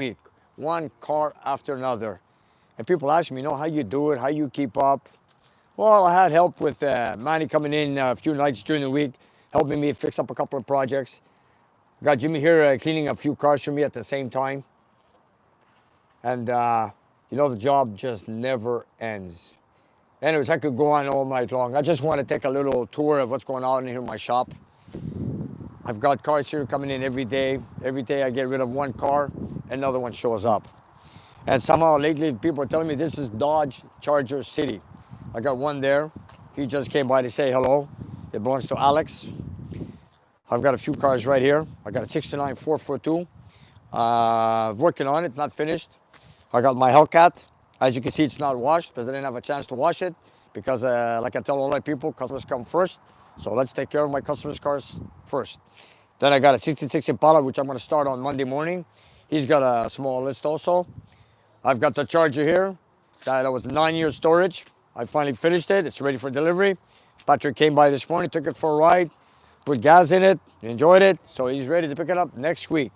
week, one car after another. And people ask me, how you do it, how you keep up. Well, I had help with Manny coming in a few nights during the week, helping me fix up a couple of projects. Got Jimmy here cleaning a few cars for me at the same time. And, the job just never ends. Anyways, I could go on all night long. I just want to take a little tour of what's going on here in my shop. I've got cars here coming in every day. Every day I get rid of one car, another one shows up. And somehow lately people are telling me this is Dodge Charger City. I got one there. He just came by to say hello. It belongs to Alex. I've got a few cars right here. I got a 69 442. Working on it, not finished. I got my Hellcat. As you can see, it's not washed because I didn't have a chance to wash it because, like I tell all my people, customers come first. So let's take care of my customers' cars first. Then I got a 66 Impala, which I'm going to start on Monday morning. He's got a small list also. I've got the Charger here. That was 9 years storage. I finally finished it. It's ready for delivery. Patrick came by this morning, took it for a ride, put gas in it, enjoyed it. So he's ready to pick it up next week.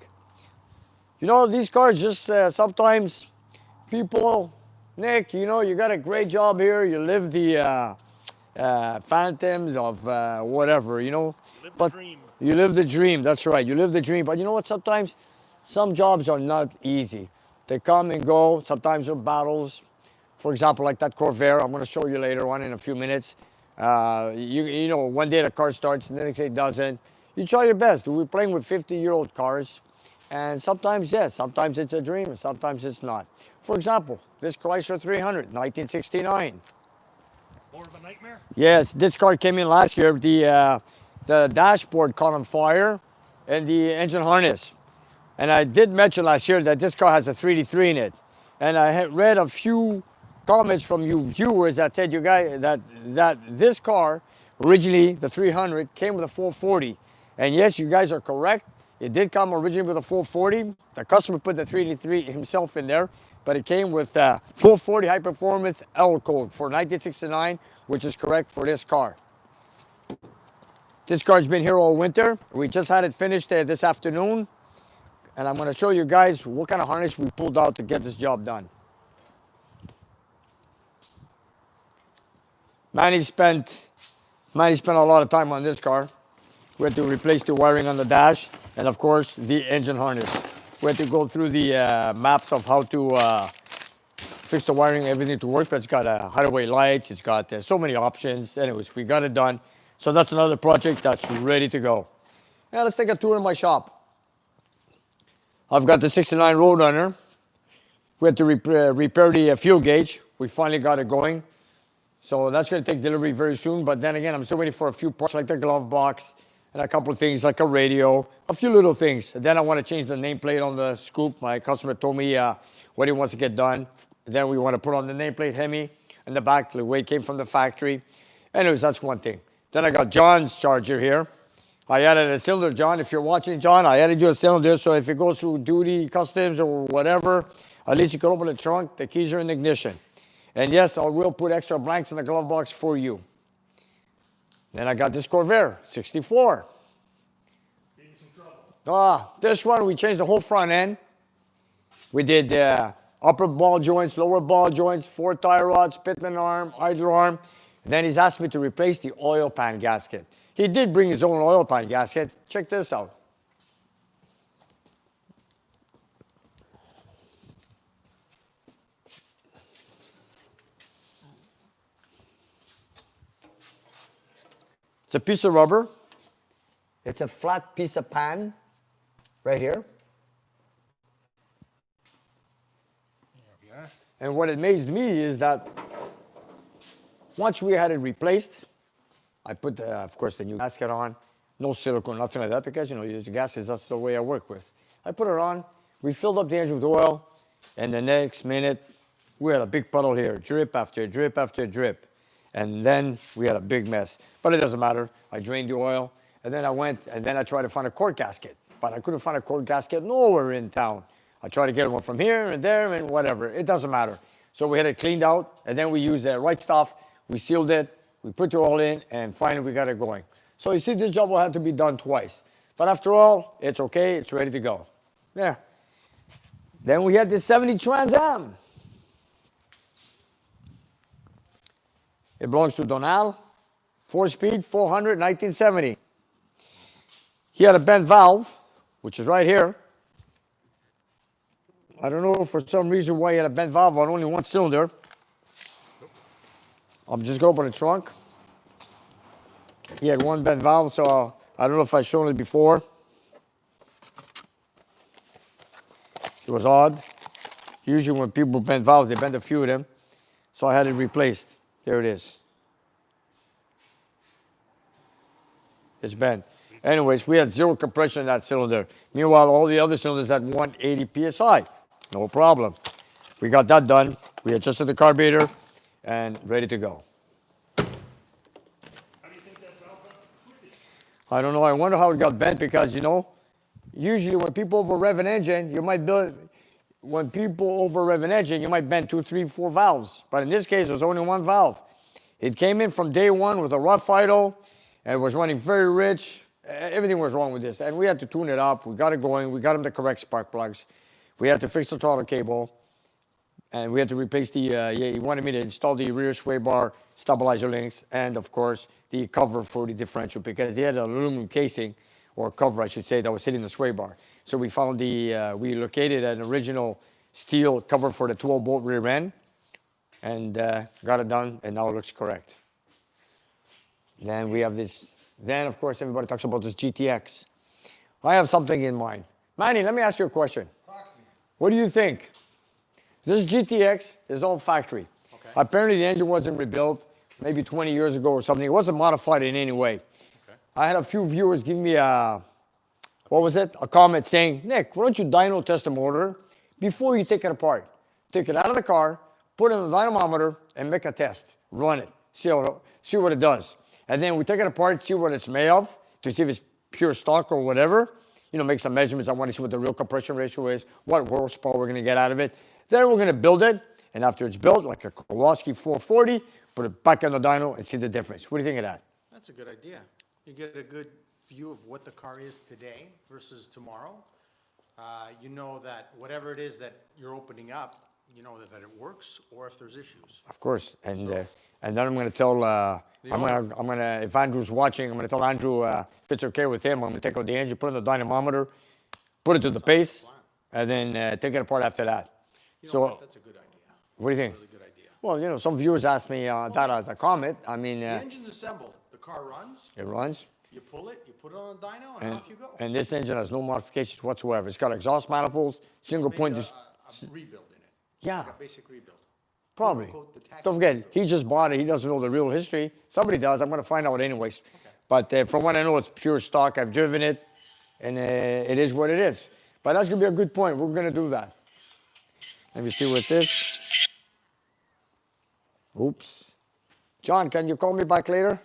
These cars just sometimes people, Nick, you got a great job here. You live the phantoms of whatever, You live the dream. You live the dream, that's right. You live the dream. But you know what? Sometimes some jobs are not easy. They come and go. Sometimes they're battles. For example, like that Corvair, I'm going to show you later on in a few minutes. One day the car starts and the next day it doesn't. You try your best. We're playing with 50-year-old cars. And sometimes, yes, sometimes it's a dream and sometimes it's not. For example, this Chrysler 300, 1969. More of a nightmare? Yes, this car came in last year. The dashboard caught on fire and the engine harness. And I did mention last year that this car has a 3D3 in it. And I had read a few comments from you viewers that said you guys that this car, originally the 300, came with a 440. And yes, you guys are correct. It did come originally with a 440. The customer put the 3D3 himself in there, but it came with 440 high performance L code for 1969, which is correct for this car. This car's been here all winter. We just had it finished this afternoon. And I'm going to show you guys what kind of harness we pulled out to get this job done. Manny spent a lot of time on this car. We had to replace the wiring on the dash and, of course, the engine harness. We had to go through the maps of how to fix the wiring, everything to work, but it's got hideaway lights. It's got so many options. Anyways, we got it done. So that's another project that's ready to go. Now let's take a tour of my shop. I've got the 69 Roadrunner. We had to repair the fuel gauge. We finally got it going. So that's going to take delivery very soon. But then again, I'm still waiting for a few parts like the glove box and a couple of things like a radio, a few little things. And then I want to change the nameplate on the Scoop. My customer told me what he wants to get done. Then we want to put on the nameplate Hemi in the back, the way it came from the factory. Anyways, that's one thing. Then I got John's Charger here. I added a cylinder, John. If you're watching, John, I added you a cylinder, so if it goes through duty, customs, or whatever, at least you can open the trunk. The keys are in the ignition. And yes, I will put extra blanks in the glove box for you. Then I got this Corvair, 64. Gave you some trouble. This one, we changed the whole front end. We did upper ball joints, lower ball joints, 4 tie rods, pitman arm, idler arm. Then he's asked me to replace the oil pan gasket. He did bring his own oil pan gasket. Check this out. It's a piece of rubber. It's a flat piece of pan right here. Yeah. And what amazed me is that once we had it replaced, I put, of course, the new gasket on. No silicone, nothing like that, because, use gaskets, that's the way I work with. I put it on. We filled up the engine with oil, and the next minute, we had a big puddle here, drip after drip after drip. And then we had a big mess. But it doesn't matter. I drained the oil, and then I went, and then I tried to find a cord gasket. But I couldn't find a cord gasket nowhere in town. I tried to get one from here and there and whatever. It doesn't matter. So we had it cleaned out, and then we used the right stuff. We sealed it, we put it all in, and finally we got it going. So you see, this job will have to be done twice. But after all, it's okay, it's ready to go. Yeah. Then we had the 70 Trans Am. It belongs to Donal. 4-speed, 400, 1970. He had a bent valve, which is right here. I don't know for some reason why he had a bent valve on only one cylinder. I'm just going to open the trunk. He had one bent valve, so I don't know if I've shown it before. It was odd. Usually when people bend valves, they bend a few of them. So I had it replaced. There it is. It's bent. Anyways, we had zero compression in that cylinder. Meanwhile, all the other cylinders had 180 PSI. No problem. We got that done. We adjusted the carburetor and ready to go. How do you think that's alpha? I don't know. I wonder how it got bent because, you know, usually when people over rev an engine, you might bend 2, 3, 4 valves. But in this case, there's only one valve. It came in from day one with a rough idle and it was running very rich. Everything was wrong with this. And we had to tune it up. We got it going. We got them the correct spark plugs. We had to fix the throttle cable. And we had to replace the, he wanted me to install the rear sway bar stabilizer links and, of course, the cover for the differential because they had an aluminum casing, or cover, I should say, that was hitting the sway bar. So we found we located an original steel cover for the 12-bolt rear end and got it done, and now it looks correct. Then we have this, then, of course, everybody talks about this GTX. I have something in mind. Manny, let me ask you a question. What do you think? This GTX is all factory. Okay. Apparently the engine wasn't rebuilt maybe 20 years ago or something. It wasn't modified in any way. Okay. I had a few viewers give me a comment saying, Nick, why don't you dyno test the motor before you take it apart? Take it out of the car, put it in the dynamometer, and make a test. Run it. See what it does. And then we take it apart, see what it's made of, to see if it's pure stock or whatever. You know, make some measurements. I want to see what the real compression ratio is, what horsepower we're going to get out of it. Then we're going to build it, and after it's built, like a Kowalski 440, put it back on the dyno and see the difference. What do you think of that? That's a good idea. You get a good view of what the car is today versus tomorrow. You know that whatever it is that you're opening up, you know that it works, or if there's issues. Of course, and then I'm going to tell, if Andrew's watching, I'm going to tell Andrew if it's okay with him, I'm going to take out the engine, put it in the dynamometer, put it to the pace, and then take it apart after that. You know So, what? That's a good idea. what do you think? Really good idea. Well, you know, some viewers asked me that as a comment. I mean, The engine's assembled. The car runs. it runs. You pull it. You put it on the dyno, and off you go. And this engine has no modifications whatsoever. It's got exhaust manifolds, single point. Maybe a rebuild in it. Yeah. Like a basic rebuild. Probably. Quote, the taxi Don't forget, rebuild. he just bought it. He doesn't know the real history. Somebody does. I'm going to find out anyways. Okay. But from what I know, it's pure stock. I've driven it, and it is what it is. But that's going to be a good point. We're going to do that. Let me see what's this. Oops. John, can you call me back later?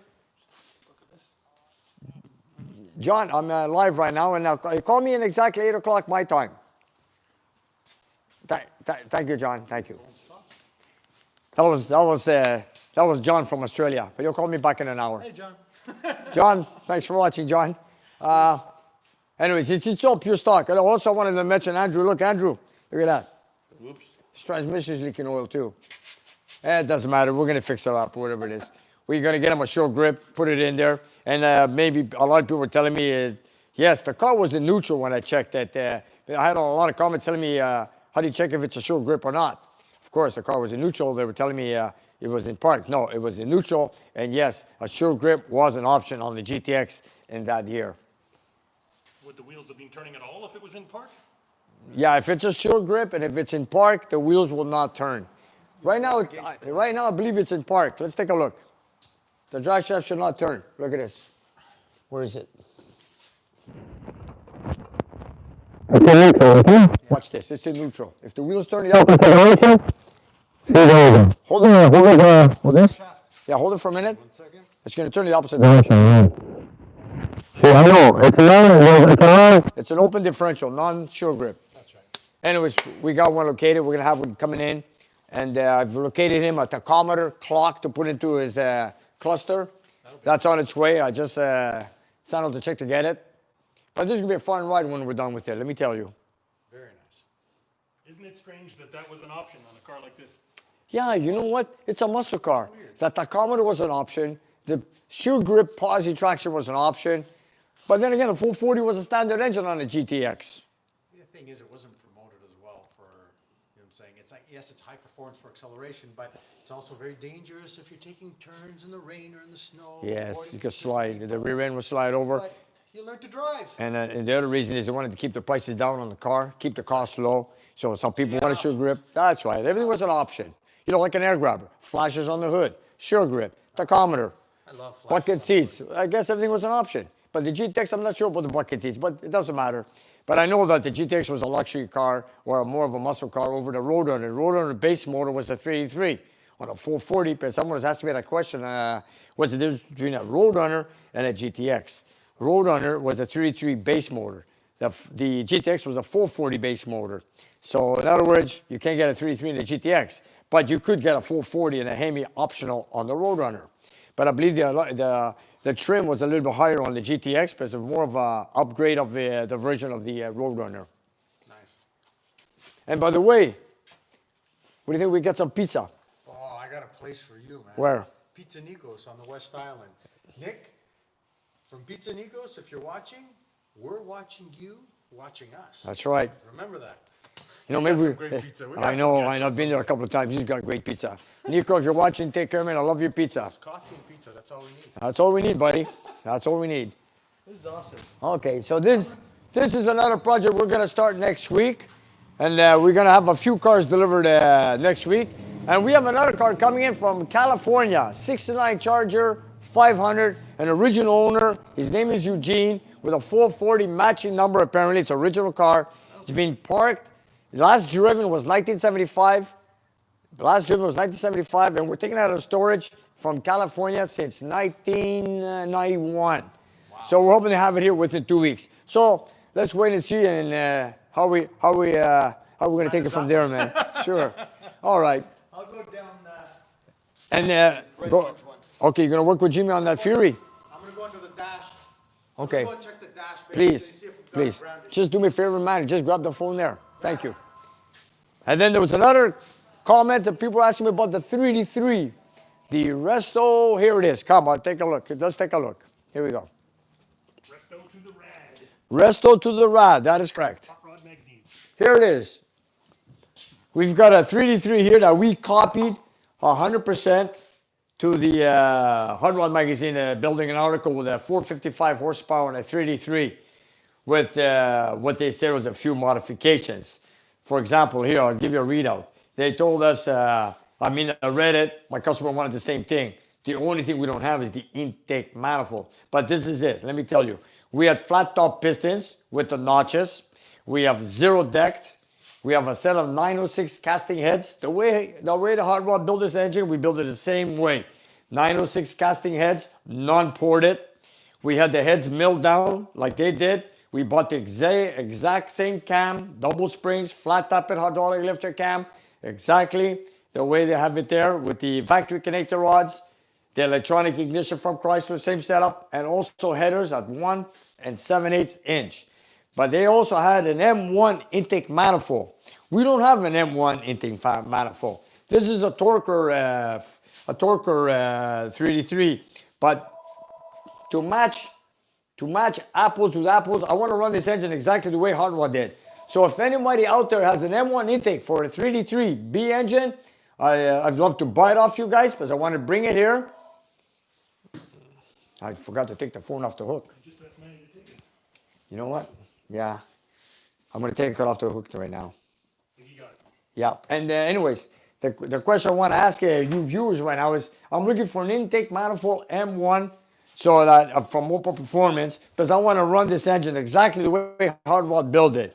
John, I'm live right now, and now call me in exactly 8 o'clock my time. Thank you, John. Thank you. That was John from Australia, but you'll call me back in an hour. Hey, John. John, thanks for watching, John. Anyways, it's all pure stock. And also, I wanted to mention Andrew. Look, Andrew, look at that. Whoops. His transmission's leaking oil too. It doesn't matter. We're going to fix it up, whatever it is. We're going to get him a short grip, put it in there. And maybe a lot of people were telling me, yes, the car was in neutral when I checked it. I had a lot of comments telling me, how do you check if it's a short grip or not? Of course, the car was in neutral. They were telling me it was in park. No, it was in neutral. And yes, a short grip was an option on the GTX in that year. Would the wheels have been turning at all if it was in park? Yeah, if it's a short grip and if it's in park, the wheels will not turn. Right now, I believe it's in park. Let's take a look. The drive shaft should not turn. Look at this. Where is it? Watch this. It's in neutral. If the wheels turn the opposite direction, hold it. Yeah, hold it for a minute. 1 second. It's going to turn the opposite direction. See, I know. It's an open differential, non-short grip. That's right. Anyways, we got one located. We're going to have one coming in. And I've located him a tachometer clock to put into his cluster. That's on its way. I just sent out the check to get it. But this is going to be a fun ride when we're done with it, let me tell you. Very nice. Isn't it strange that that was an option on a car like this? Yeah, you know what? It's a muscle car. The tachometer was an option. The shoe grip posi traction was an option. But then again, the 440 was a standard engine on a GTX. The thing is, it wasn't promoted as well for, you know what I'm saying? It's like, yes, it's high performance for acceleration, but it's also very dangerous if you're taking turns in the rain or in the snow. Yes, you could slide. The rear end would slide over. But you learn to drive. And the other reason is they wanted to keep the prices down on the car, keep the costs low. So some people want a shoe grip. That's right. Everything was an option. You know, like an air grabber, flashes on the hood, shoe grip, tachometer, I love flashes bucket on the seats. I guess everything was an option. But the GTX, I'm not sure about the bucket seats, but it doesn't matter. But I know that the GTX was a luxury car or more of a muscle car over the Roadrunner. The Roadrunner base motor was a 383 on a 440. But someone was asking me that question, what's the difference between a Roadrunner and a GTX? Roadrunner was a 383 base motor. The GTX was a 440 base motor. So in other words, you can't get a 383 in the GTX, but you could get a 440 and a Hemi optional on the Roadrunner. But I believe the trim was a little bit higher on the GTX because it's more of an upgrade of the version of the Roadrunner. Nice. And by the way, what do you think we get some pizza? Oh, I got a place for you, man. Where? Pizza Nikos on the West Island. Nick, from Pizza Nikos, if you're watching, we're watching you, watching us. That's right. Remember that. You know, He's got maybe some great pizza. We got- I know, we got I've been there a couple of times. He's got great pizza. Nico, if you're watching, take care, man. I love your pizza. It's coffee and pizza. That's all we need. That's all we need, buddy. That's all we need. This is awesome. Okay, so this is another project we're gonna start next week, and we're gonna have a few cars delivered next week, and we have another car coming in from California, 69 Charger 500, an original owner. His name is Eugene with a 440 matching number. Apparently, it's an original car. It's been parked. Last driven was 1975. The last driven was 1975, and we're taking it out of storage from California since 1991. Wow. So we're hoping to have it here within 2 weeks. So let's wait and see, and how we're gonna take it from there, man. Sure. All right. I'll go down And go. Okay, you're gonna work with Jimmy on that Fury. I'm going to go into the dash. Okay. I'm going to go check the dash. basically, Please, see if we've got please. it branded. Just do me a favor, man. Just grab the phone there. Thank you. And then there was another comment that people were asking me about the 3D3. The Resto, here it is. Come on, take a look. Let's take a look. Here we go. Resto to the rad. Resto to the rad, that is correct. Hot Rod Magazine. Here it is. We've got a 3D3 here that we copied 100% to the Hot Rod Magazine, building an article with a 455 horsepower and a 3D3 with what they said was a few modifications. For example, here, I'll give you a readout. They told us, I read it, my customer wanted the same thing. The only thing we don't have is the intake manifold. But this is it, let me tell you. We had flat top pistons with the notches. We have zero decked. We have a set of 906 casting heads. The way the Hot Rod built this engine, we built it the same way. 906 casting heads, non-ported. We had the heads milled down like they did. We bought the exact same cam, double springs, flat top and hydraulic lifter cam, exactly the way they have it there with the factory connector rods, the electronic ignition from Chrysler, same setup, and also headers at 1 7/8 inch. But they also had an M1 intake manifold. We don't have an M1 intake manifold. This is a Torquer 3D3, but to match apples with apples, I want to run this engine exactly the way Hot Rod did. So if anybody out there has an M1 intake for a 3D3 B engine, I'd love to buy it off you guys because I want to bring it here. I forgot to take the phone off the hook. You know what? Yeah. I'm going to take it off the hook right now. You got it. Yeah. And anyways, the question I want to ask you viewers right now is, I'm looking for an intake manifold M1 so that for more performance, because I want to run this engine exactly the way Hot Rod built it.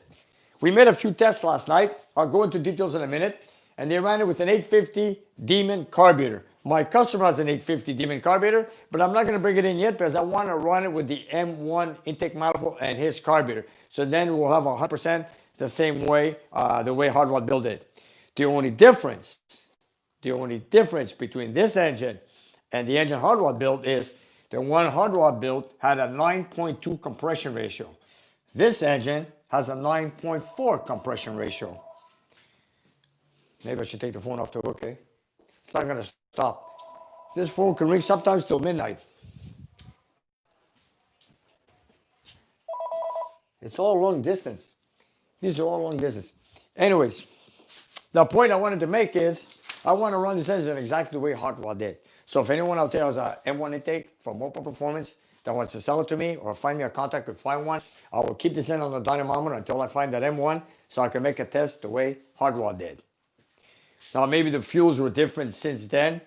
We made a few tests last night. I'll go into details in a minute. And they ran it with an 850 Demon carburetor. My customer has an 850 Demon carburetor, but I'm not going to bring it in yet because I want to run it with the M1 intake manifold and his carburetor. So then we'll have 100% the same way, the way Hot Rod built it. The only difference between this engine and the engine Hot Rod built is the one Hot Rod built had a 9.2 compression ratio. This engine has a 9.4 compression ratio. Maybe I should take the phone off the hook, eh? It's not gonna stop. This phone can ring sometimes till midnight. It's all long distance. These are all long distance. Anyways, the point I wanted to make is I want to run this engine exactly the way Hot Rod did. So if anyone out there has a M1 intake from Open Performance that wants to sell it to me or find me a contact could find one, I will keep this in on the dynamometer until I find that M1 so I can make a test the way Hot Rod did. Now maybe the fuels were different since then,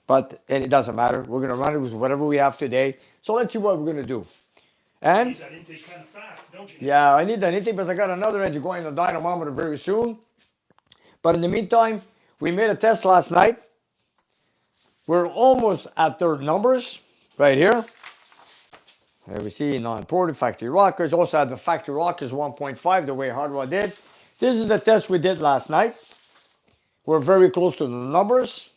but it doesn't matter. We're going to run it with whatever we have today. So let's see what we're going to do. And You need that intake kind of fast, don't you? yeah, I need that intake because I got another engine going in the dynamometer very soon. But in the meantime, we made a test last night. We're almost at their numbers right here. There we see non-imported factory rockers. Also had the factory rockers 1.5 the way Hot Rod did. This is the test we did last night. We're very close to the numbers.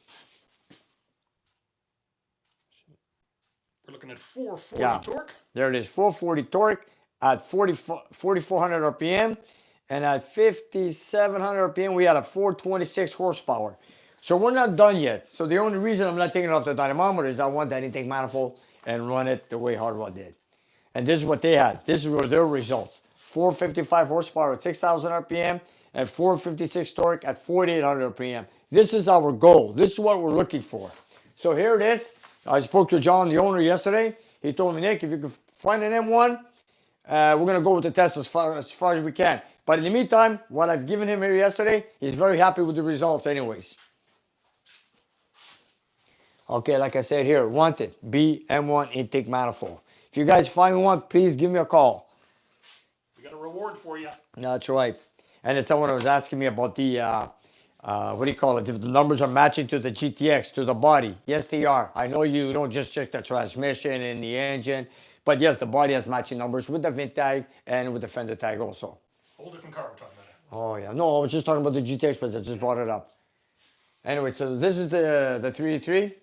We're looking at 440 torque. There it is, 440 torque at 4,400 RPM. And at 5,700 RPM, we had a 426 horsepower. So we're not done yet. So the only reason I'm not taking it off the dynamometer is I want that intake manifold and run it the way Hot Rod did. And this is what they had. This is their results. 455 horsepower at 6,000 RPM and 456 torque at 4,800 RPM. This is our goal. This is what we're looking for. So here it is. I spoke to John, the owner, yesterday. He told me, Nick, if you can find an M1, we're going to go with the test as far as we can. But in the meantime, what I've given him here yesterday, he's very happy with the results anyways. Okay, like I said here, wanted, BM1 intake manifold. If you guys find one, please give me a call. We got a reward for you. That's right. And then someone was asking me about the, what do you call it, if the numbers are matching to the GTX, to the body. Yes, they are. I know you don't just check the transmission and the engine, but yes, the body has matching numbers with the VIN tag and with the fender tag also. Whole different car we're talking about. Oh, yeah. No, I was just talking about the GTX, but I just brought it up. Anyway, so this is the 383.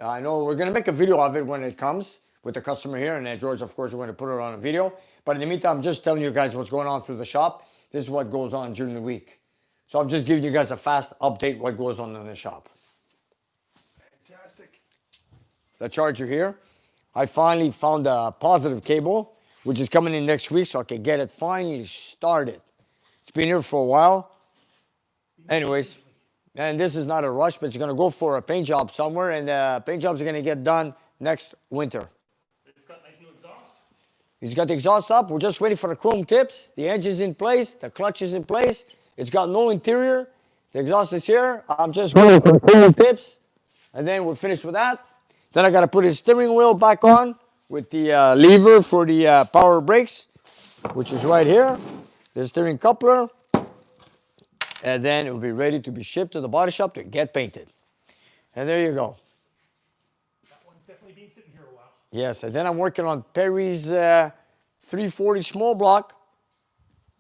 I know we're going to make a video of it when it comes with the customer here. And then George, of course, we're going to put it on a video. But in the meantime, I'm just telling you guys what's going on through the shop. This is what goes on during the week. So I'm just giving you guys a fast update what goes on in the shop. Fantastic. The charger here. I finally found a positive cable, which is coming in next week so I can get it finally started. It's been here for a while. Anyways, and this is not a rush, but it's going to go for a paint job somewhere, and the paint jobs are going to get done next winter. It's got nice new exhaust. He's got the exhaust up. We're just waiting for the chrome tips. The engine's in place. The clutch is in place. It's got no interior. The exhaust is here. I'm just waiting for the chrome tips, and then we're finished with that. Then I got to put his steering wheel back on with the lever for the power brakes, which is right here. The steering coupler. And then it will be ready to be shipped to the body shop to get painted. And there you go. That one's definitely been sitting here a while. Yes, and then I'm working on Perry's 340 small block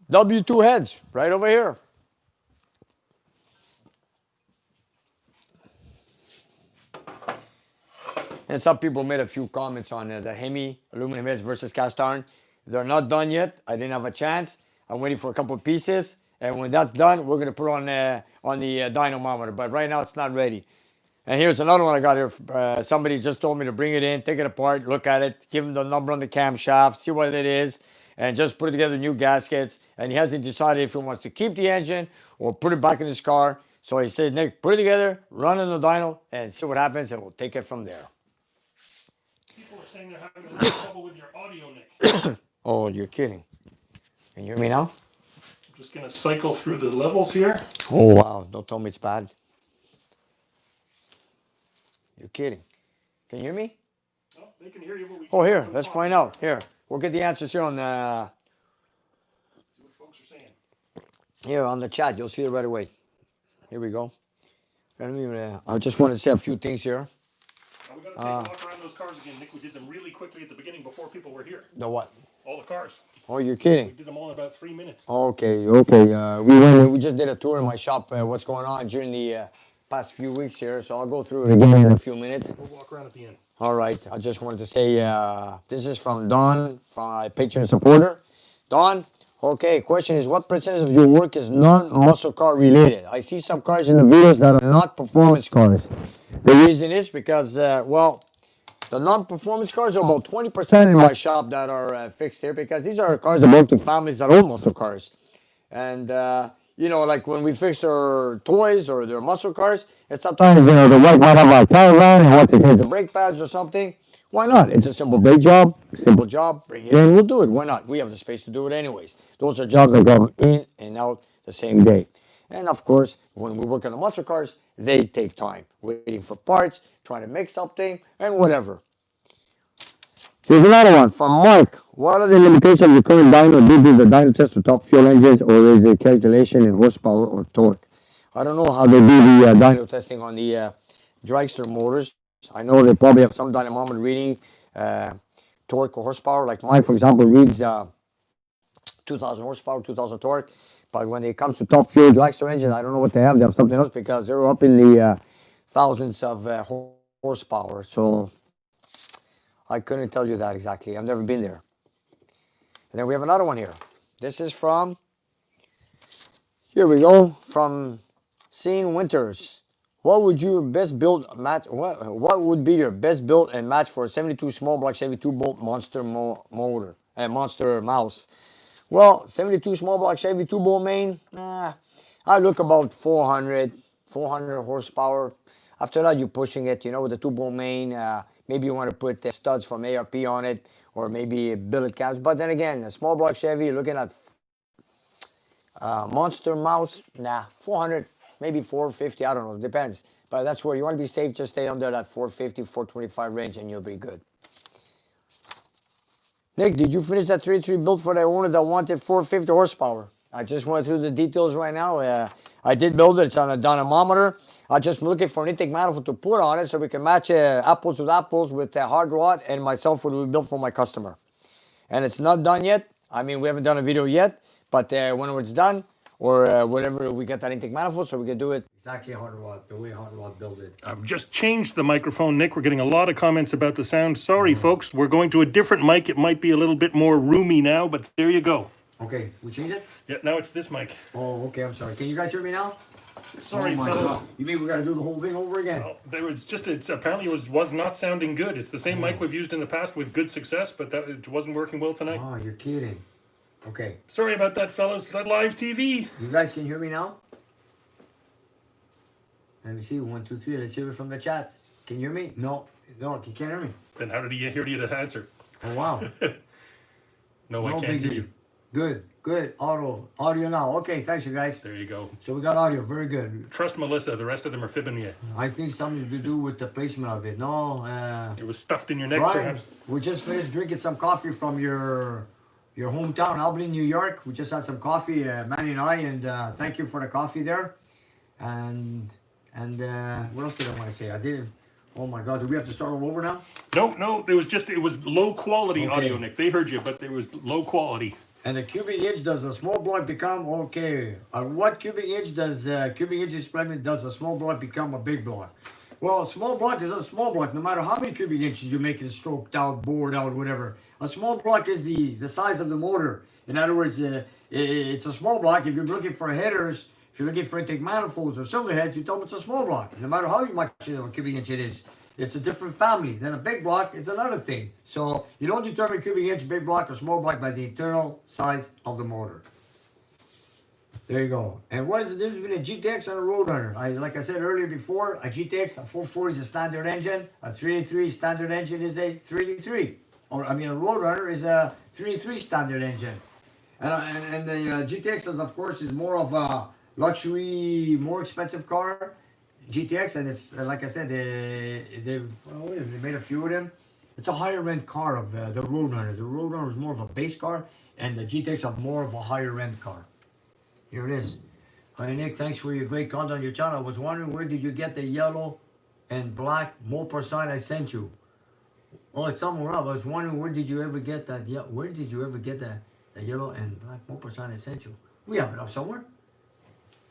W2 heads right over here. And some people made a few comments on the Hemi aluminum heads versus cast iron. They're not done yet. I didn't have a chance. I'm waiting for a couple of pieces. And when that's done, we're going to put on the dynamometer. But right now, it's not ready. And here's another one I got here. Somebody just told me to bring it in, take it apart, look at it, give him the number on the camshaft, see what it is, and just put together new gaskets. And he hasn't decided if he wants to keep the engine or put it back in his car. So he said, Nick, put it together, run in the dyno, and see what happens, and we'll take it from there. People are saying they're having a little trouble with your audio, Nick. Oh, you're kidding. Can you hear me now? I'm just going to cycle through the levels here. Oh, wow. Don't tell me it's bad. You're kidding. Can you hear me? Oh, they can hear you, but we Oh, can't here. see the Let's phone. find out. Here. We'll get the answers here on the... See what folks are saying. Here on the chat. You'll see it right away. Here we go. I just wanted to say a few things here. Now we got to take a walk around those cars again, Nick. We did them really quickly at the beginning before people were here. The what? All the cars. Oh, you're We kidding. did them all in about 3 minutes. Okay. We just did a tour in my shop. What's going on during the past few weeks here. So I'll go through it again in a few minutes. We'll walk around at the end. All right. I just wanted to say this is from Don, from my patron supporter. Don, Okay, question is what percentage of your work is non-muscle car related? I see some cars in the videos that are not performance cars. The reason is because, well, the non-performance cars are about 20% in my shop that are fixed here because these are cars that belong to families that own muscle cars. And, you know, like when we fix their toys or their muscle cars, and sometimes, you know, the wife might have a caravan and want to change the brake pads or something. Why not? It's a simple brake job, simple job, bring it in, we'll do it. Why not? We have the space to do it anyways. Those are jobs that go in and out the same day. And of course, when we work on the muscle cars, they take time, waiting for parts, trying to make something, and whatever. Here's another one from Mark. What are the limitations of your current dyno due to the dyno test to top fuel engines, or is it calculation in horsepower or torque? I don't know how they do the dyno testing on the dragster motors. I know they probably have some dynamometer reading torque or horsepower. Like mine, for example, reads 2,000 horsepower, 2,000 torque. But when it comes to top fuel dragster engine, I don't know what they have. They have something else because they're up in the thousands of horsepower. So I couldn't tell you that exactly. I've never been there. And then we have another one here. This is from, here we go, from Scene Winters. What would your best build match? What would be your best build and match for a 72 small block Chevy 2-bolt monster motor and monster mouse? Well, 72 small block Chevy 2-bolt main. I look about 400 horsepower. After that, you're pushing it, you know, with the 2-bolt main. Maybe you want to put studs from ARP on it, or maybe billet caps. But then again, a small block Chevy, you're looking at monster mouse. 400, maybe 450. I don't know. Depends. But that's where you want to be safe. Just stay under that 450, 425 range, and you'll be good. Nick, did you finish that 33 build for the owner that wanted 450 horsepower? I just went through the details right now. I did build it. It's on a dynamometer. I'm just looking for an intake manifold to put on it so we can match apples with apples with hard rod and myself what we built for my customer. And it's not done yet. I mean, we haven't done a video yet, but when it's done or whenever we get that intake manifold, so we can do it exactly hard rod, the way hard rod built it. I've just changed the microphone, Nick. We're getting a lot of comments about the sound. Sorry, folks. We're going to a different mic. It might be a little bit more roomy now, but there you go. Okay, we change it? Yeah, now it's this mic. Oh, okay, I'm sorry. Can you guys hear me now? Sorry, oh my fellas. God. You mean we got to do the whole thing over again? Well, there was just, it's apparently was not sounding good. It's the same mic we've used in the past with good success, but that it wasn't working well tonight. Oh, you're kidding. Okay. Sorry about that, fellas. That live TV. You guys can hear me now? Let me see. 1, 2, 3. Let's hear it from the chats. Can you hear me? No, you can't hear me. Then how did he hear you to answer? Oh, wow. No, I can't hear you. Good. Audio now. Okay, thanks, you guys. There you go. So we got audio. Very good. Trust Melissa. The rest of them are fibbing you. I think something to do with the placement of it. No, It was stuffed in your neck, Brian, perhaps. we just finished drinking some coffee from your hometown, Albany, New York. We just had some coffee, Manny and I, and thank you for the coffee there. And what else did I want to say? I didn't. Oh my God, do we have to start all over now? No, it was low quality Okay. audio, Nick. They heard you, but it was low quality. And the cubic inch does the small block become okay? What cubic inch does cubic inch displacement does a small block become a big block? Well, a small block is a small block. No matter how many cubic inches you make it stroked out, bored out, whatever. A small block is the size of the motor. In other words, it's a small block. If you're looking for headers, if you're looking for intake manifolds or cylinder heads, you tell them it's a small block. No matter how much cubic inch it is. It's a different family. Then a big block, it's another thing. So you don't determine cubic inch, big block, or small block by the internal size of the motor. There you go. And what is the difference between a GTX and a Roadrunner? Like I said earlier before, a GTX, a 440 is a standard engine. A 383 standard engine is a 383. A Roadrunner is a 383 standard engine. And the GTX, of course, is more of a luxury, more expensive car. GTX, and it's like I said, they made a few of them. It's a higher end car of the Roadrunner. The Roadrunner is more of a base car, and the GTX are more of a higher end car. Here it is. Hi Nick, thanks for your great content on your channel. I was wondering where did you get the yellow and black Mopar sign I sent you? Oh, it's somewhere up. I was wondering where did you ever get that? Where did you ever get the yellow and black Mopar sign I sent you? We have it up somewhere.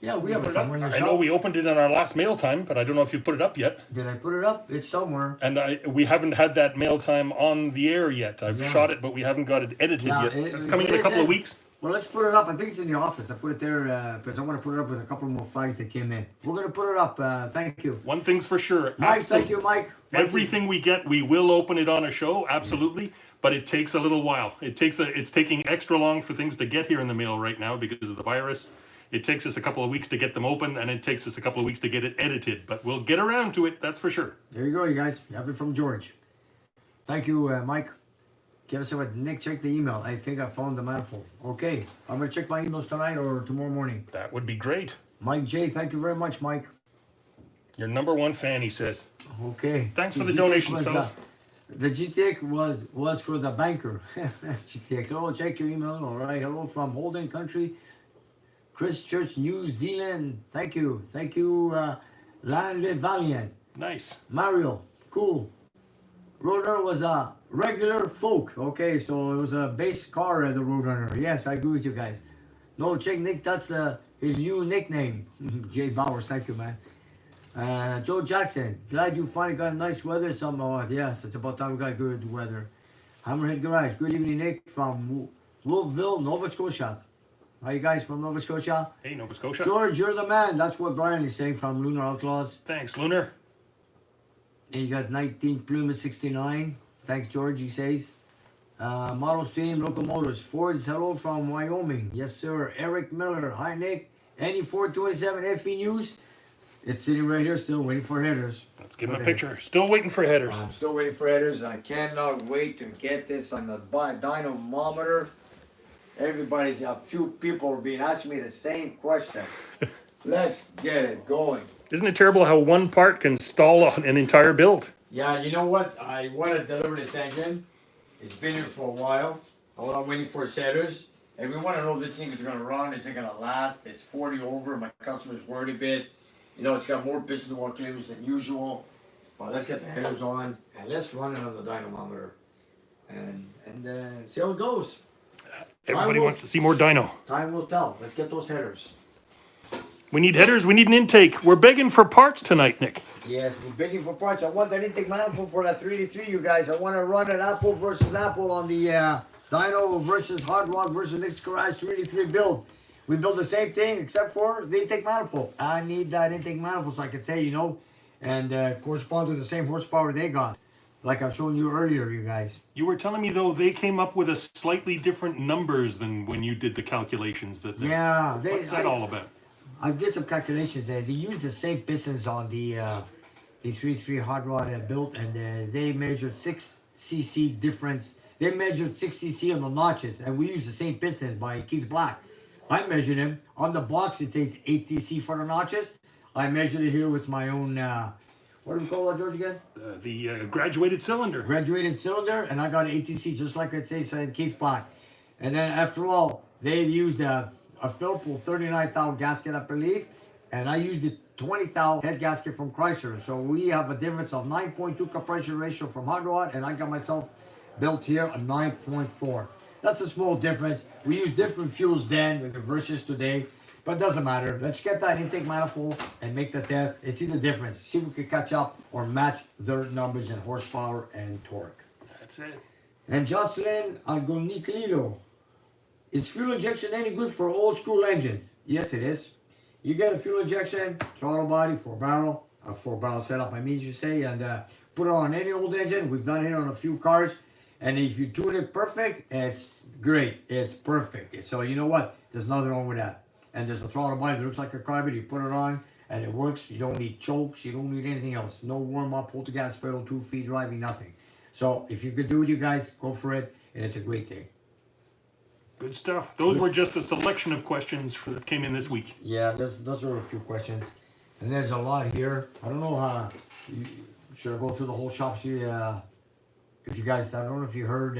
Yeah, we have it somewhere in your shop. I know we opened it in our last mail time, but I don't know if you put it up yet. Did I put it up? It's somewhere. And we haven't had that mail time on the air yet. I've shot it, but we haven't got it edited yet. It's coming in a couple of weeks. Well, let's put it up. I think it's in the office. I put it there because I want to put it up with a couple more flags that came in. We're going to put it up. Thank you. One thing's for sure. Mike, thank you, Mike. Everything we get, we will open it on a show, absolutely. But it takes a little while. It's taking extra long for things to get here in the mail right now because of the virus. It takes us a couple of weeks to get them open, and it takes us a couple of weeks to get it edited. But we'll get around to it, that's for sure. There you go, you guys. You have it from George. Thank you, Mike. Give us a what? Nick, check the email. I think I found the manifold. Okay, I'm going to check my emails tonight or tomorrow morning. That would be great. Mike J, thank you very much, Mike. Your number one fan, he says. Okay. Thanks for the donations, fellas. The GTX was for the banker. GTX. Hello, check your email. All right. Hello from Holden Country, Christchurch, New Zealand. Thank you. Thank you, Landle Valiant. Nice. Mario. Cool. Roadrunner was a regular folk. Okay, so it was a base car as a Roadrunner. Yes, I agree with you guys. No, check Nick. That's his new nickname. Jay Bowers. Thank you, man. Joe Jackson, glad you finally got nice weather somehow. Yes, it's about time we got good weather. Hammerhead Garage, good evening, Nick from Wolfville, Nova Scotia. How you guys from Nova Scotia? Hey, Nova Scotia. George, you're the man. That's what Brian is saying from Lunar Outlaws. Thanks, Lunar. And you got 19 Plymouth 69. Thanks, George, he says. Model Stream Locomotives. Ford's hello from Wyoming. Yes, sir. Eric Miller. Hi, Nick. Any 427 FE News. It's sitting right here still waiting for headers. Let's give him a picture. Still waiting for headers. I'm still waiting for headers. I cannot wait to get this on the dynamometer. A few people are being asking me the same question. Let's get it going. Isn't it terrible how one part can stall an entire build? Yeah, you know what? I want to deliver this engine. It's been here for a while. I'm waiting for its headers. And we want to know if this thing is going to run. Is it going to last? It's 40 over. My customer's worried a bit. You know, it's got more piston wall clearance than usual. Well, let's get the headers on and let's run it on the dynamometer and see how it goes. Everybody wants to see more dyno. Time will tell. Let's get those headers. We need headers. We need an intake. We're begging for parts tonight, Nick. Yes, we're begging for parts. I want that intake manifold for that 383, you guys. I want to run it Apple versus Apple on the dyno versus Hot Rod versus Nick's Garage 383 build. We build the same thing except for the intake manifold. I need that intake manifold so I can say, you know, and correspond to the same horsepower they got. Like I've shown you earlier, you guys. You were telling me, though, they came up with a slightly different numbers than when you did the calculations. Yeah. What's that all about? I did some calculations there. They used the same pistons on the 3.3 hot rod built, and they measured 6cc difference. They measured 6cc on the notches, and we used the same pistons by Keith Black. I measured them. On the box, it says 8cc for the notches. I measured it here with my own, what do we call that, George, again? The graduated cylinder. Graduated cylinder, and I got 8cc just like it says in Keith Black. And then after all, they used a Philpool 39 thou gasket, I believe, and I used the 20 thou head gasket from Chrysler. So we have a difference of 9.2 compression ratio from hot rod, and I got myself built here a 9.4. That's a small difference. We use different fuels then with the versus today, but it doesn't matter. Let's get that intake manifold and make the test and see the difference. See if we can catch up or match their numbers in horsepower and torque. That's it. And Jocelyn Algoniclilo. Is fuel injection any good for old school engines? Yes, it is. You get a fuel injection, throttle body, 4-barrel, a 4-barrel setup, I mean, you say, and put it on any old engine. We've done it on a few cars. And if you tune it perfect, it's great. It's perfect. So you know what? There's nothing wrong with that. And there's a throttle body that looks like a carbon. You put it on and it works. You don't need chokes. You don't need anything else. No warm up, hold the gas pedal, 2 feet driving, nothing. So if you could do it, you guys, go for it. And it's a great thing. Good stuff. Those were just a selection of questions that came in this week. Yeah, those are a few questions. And there's a lot here. I don't know how. Should I go through the whole shop? If you guys, I don't know if you heard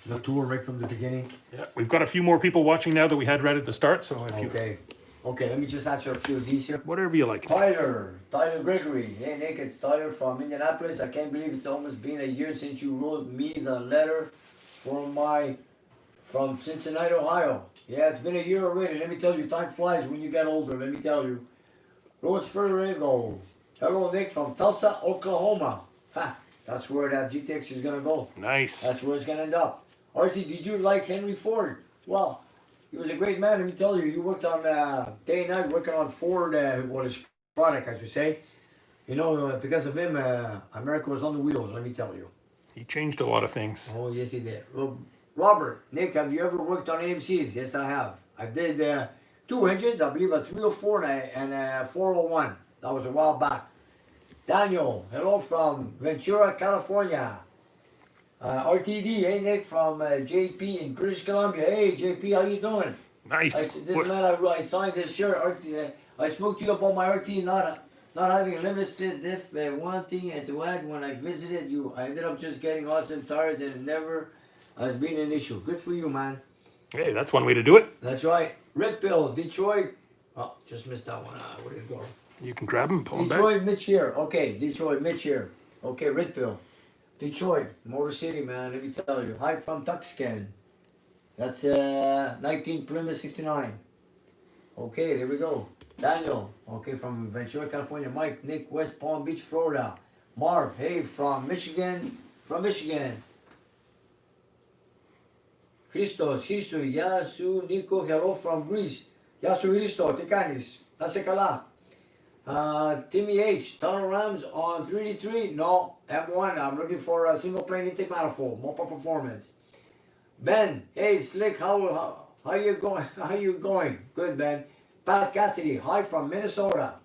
the tour right from the beginning. Yeah, we've got a few more people watching now that we had right at the start. So if Okay, let me just answer a few of these here. Whatever you like. Tyler Gregory. Hey Nick, it's Tyler from Indianapolis. I can't believe it's almost been a year since you wrote me the letter from Cincinnati, Ohio. Yeah, it's been a year already. Let me tell you, time flies when you get older. Let me tell you. Rhodes Ferrego. Hello, Nick from Tulsa, Oklahoma. Ha, that's where that GTX is gonna go. Nice. That's where it's gonna end up. RC, did you like Henry Ford? Well, He was a great man, let me tell you. He worked on day and night, working on Ford, well, his product, I should say. You know, because of him, America was on the wheels, let me tell you. He changed a lot of things. Oh, yes, he did. Well, Robert, Nick, have you ever worked on AMCs? Yes, I have. I did 2 engines, I believe a 304 and a 401. That was a while back. Daniel, hello from Ventura, California. RTD, hey Nick, from JP in British Columbia. Hey JP, how you doing? Nice. This man, I signed this shirt. I spoke to you about my RT not having a limited diff. One thing to add, when I visited you, I ended up just getting awesome tires, and it never has been an issue. Good for you, man. Hey, that's one way to do it. That's right. Red Pill, Detroit. Oh, just missed that one. Where did it go? You can grab him, pull him back. Detroit, Mitch here. Okay, Detroit, Mitch here. Okay, Red Pill. Detroit, Motor City, man. Let me tell you. Hi from Tuxcan. That's 19 Plymouth 69. Okay, there we go. Daniel, okay, from Ventura, California. Mike, Nick, West Palm Beach, Florida. Marv, hey, from Michigan. Christos, Yasu, Nico, hello from Greece. Yasu Christo, Tekanis, Nasekala. Timmy H, Tunnel Rams on 3D3? No, M1. I'm looking for a single plane intake manifold, Mopa Performance. Ben, hey Slick, how you going? How you going? Good, Ben. Pat Cassidy, hi from Minnesota.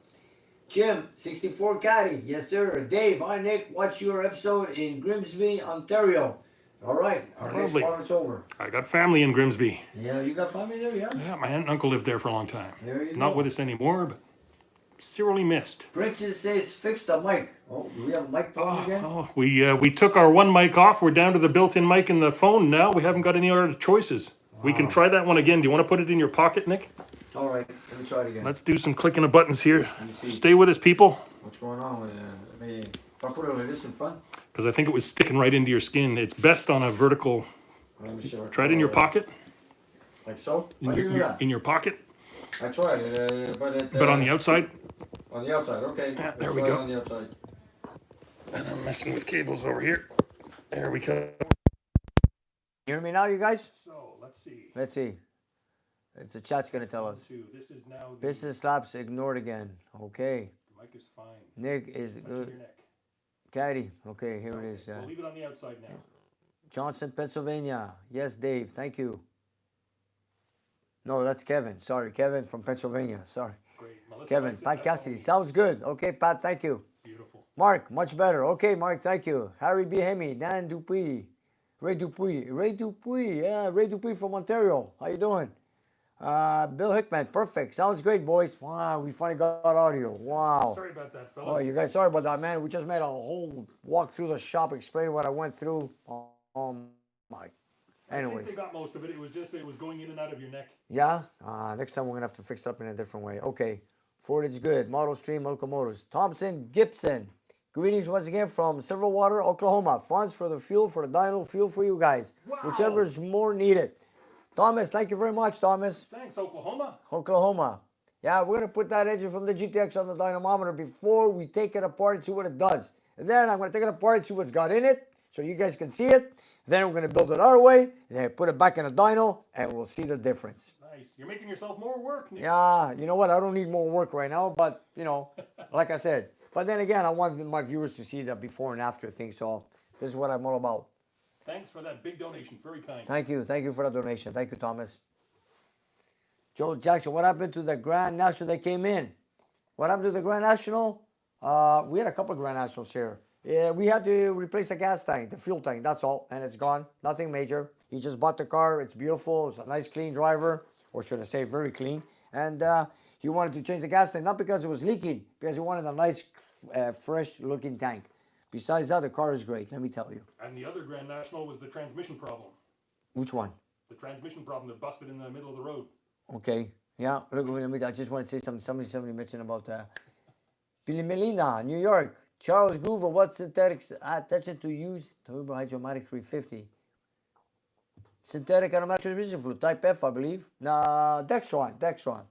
Jim, 64 Caddy, yes sir. Dave, hi Nick, watch your episode in Grimsby, Ontario. All right, our next part is over. I got family in Grimsby. Yeah, you got family there, yeah? Yeah, my aunt and uncle lived there for a long time. There you Not go. with us anymore, but serially missed. Princess says fix the mic. Oh, do we have a mic problem again? Oh, we took our one mic off. We're down to the built-in mic in the phone now. We haven't got any other choices. We can try that one again. Do you want to put it in your pocket, Nick? All right, let me try it again. Let's do some clicking of buttons here. see. Stay with us, people, What's going on with if I put it like this in front? because I think it was sticking right into your skin. It's best on a vertical. Let me see. Try it in your pocket. Like so? In your pocket, I tried it, but on the outside. on the outside, okay. Yeah, there we go. On the outside. And I'm messing with cables over here. There we go. You hear me now, you guys? So let's see. Let's see. The chat's gonna tell us. This is now. Business slaps ignored again. Okay. The mic is fine. Nick is Touch good. your neck. Caddy. Okay, here it is. We'll leave it on the outside now. Johnson, Pennsylvania. Yes, Dave. Thank you. No, that's Kevin. Sorry, Kevin from Pennsylvania. Sorry. Great. Melissa Kevin, likes it. Pat That's Cassidy. all. Sounds good. Okay, Pat, thank you. Beautiful. Mark, much better. Okay, Mark, thank you. Harry B. Hemi, Dan Dupuy, Ray Dupuy, yeah, Ray Dupuy from Ontario. How you doing? Bill Hickman, perfect. Sounds great, boys. Wow, we finally got audio. Wow. Sorry about that, Oh, fellas. you guys, sorry about that, man. We just made a whole walk through the shop, explaining what I went through. Oh my. I think Anyways, they got most of it. It was going in and out of your neck. yeah. Next time we're gonna have to fix it up in a different way. Okay. Ford is good. Model Stream Locomotives. Thompson Gibson. Greetings once again from Silverwater, Oklahoma. Funds for the fuel for the dyno, fuel for you guys. Wow. Whichever is more needed. Thomas, thank you very much, Thomas. Thanks, Oklahoma. Oklahoma. Yeah, we're gonna put that engine from the GTX on the dynamometer before we take it apart and see what it does. And then I'm gonna take it apart and see what's got in it, so you guys can see it. Then we're gonna build it our way, then put it back in a dyno, and we'll see the difference. Nice. You're making yourself more work, Nick. Yeah, you know what? I don't need more work right now, but like I said. But then again, I want my viewers to see the before and after thing. So this is what I'm all about. Thanks for that big donation. Very kind. Thank you for the donation. Thank you, Thomas. Joel Jackson, what happened to the Grand National that came in? What happened to the Grand National? We had a couple of Grand Nationals here. Yeah, we had to replace the gas tank, the fuel tank. That's all, and it's gone. Nothing major. He just bought the car. It's beautiful. It's a nice, clean driver, or should I say, very clean. And he wanted to change the gas tank, not because it was leaking, because he wanted a nice, fresh-looking tank. Besides that, the car is great. Let me tell you. And the other Grand National was the transmission problem. Which one? The transmission problem that busted in the middle of the road. Okay. Yeah. Look, I just want to say something. Somebody mentioned about Billy Melina, New York. Charles Groover, what synthetics attention to use turbo hydromatic 350? Synthetic aromatic transmission fluid, type F, I believe. Dextron.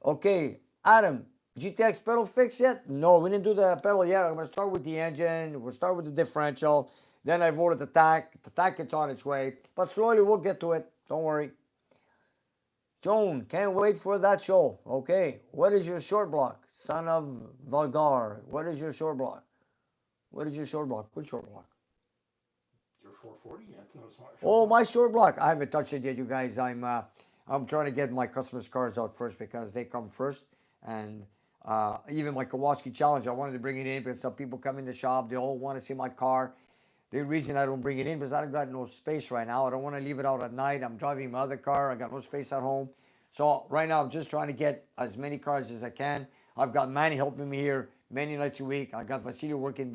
Okay, Adam, GTX pedal fix yet? No, we didn't do the pedal yet. I'm going to start with the engine. We'll start with the differential. Then I've ordered the tack. The tack is on its way. But slowly we'll get to it. Don't worry. Joan, can't wait for that show. Okay. What is your short block? Son of Vulgar. What is your short block? What is your short block? What short block? Your 440? Yeah, it's not a smart. Oh, my short block. I haven't touched it yet, you guys. I'm trying to get my customers' cars out first because they come first. And even my Kowalski Challenge, I wanted to bring it in because some people come in the shop. They all want to see my car. The reason I don't bring it in because I don't got no space right now. I don't want to leave it out at night. I'm driving my other car. I got no space at home. So right now I'm just trying to get as many cars as I can. I've got Manny helping me here many nights a week. I got Vasily working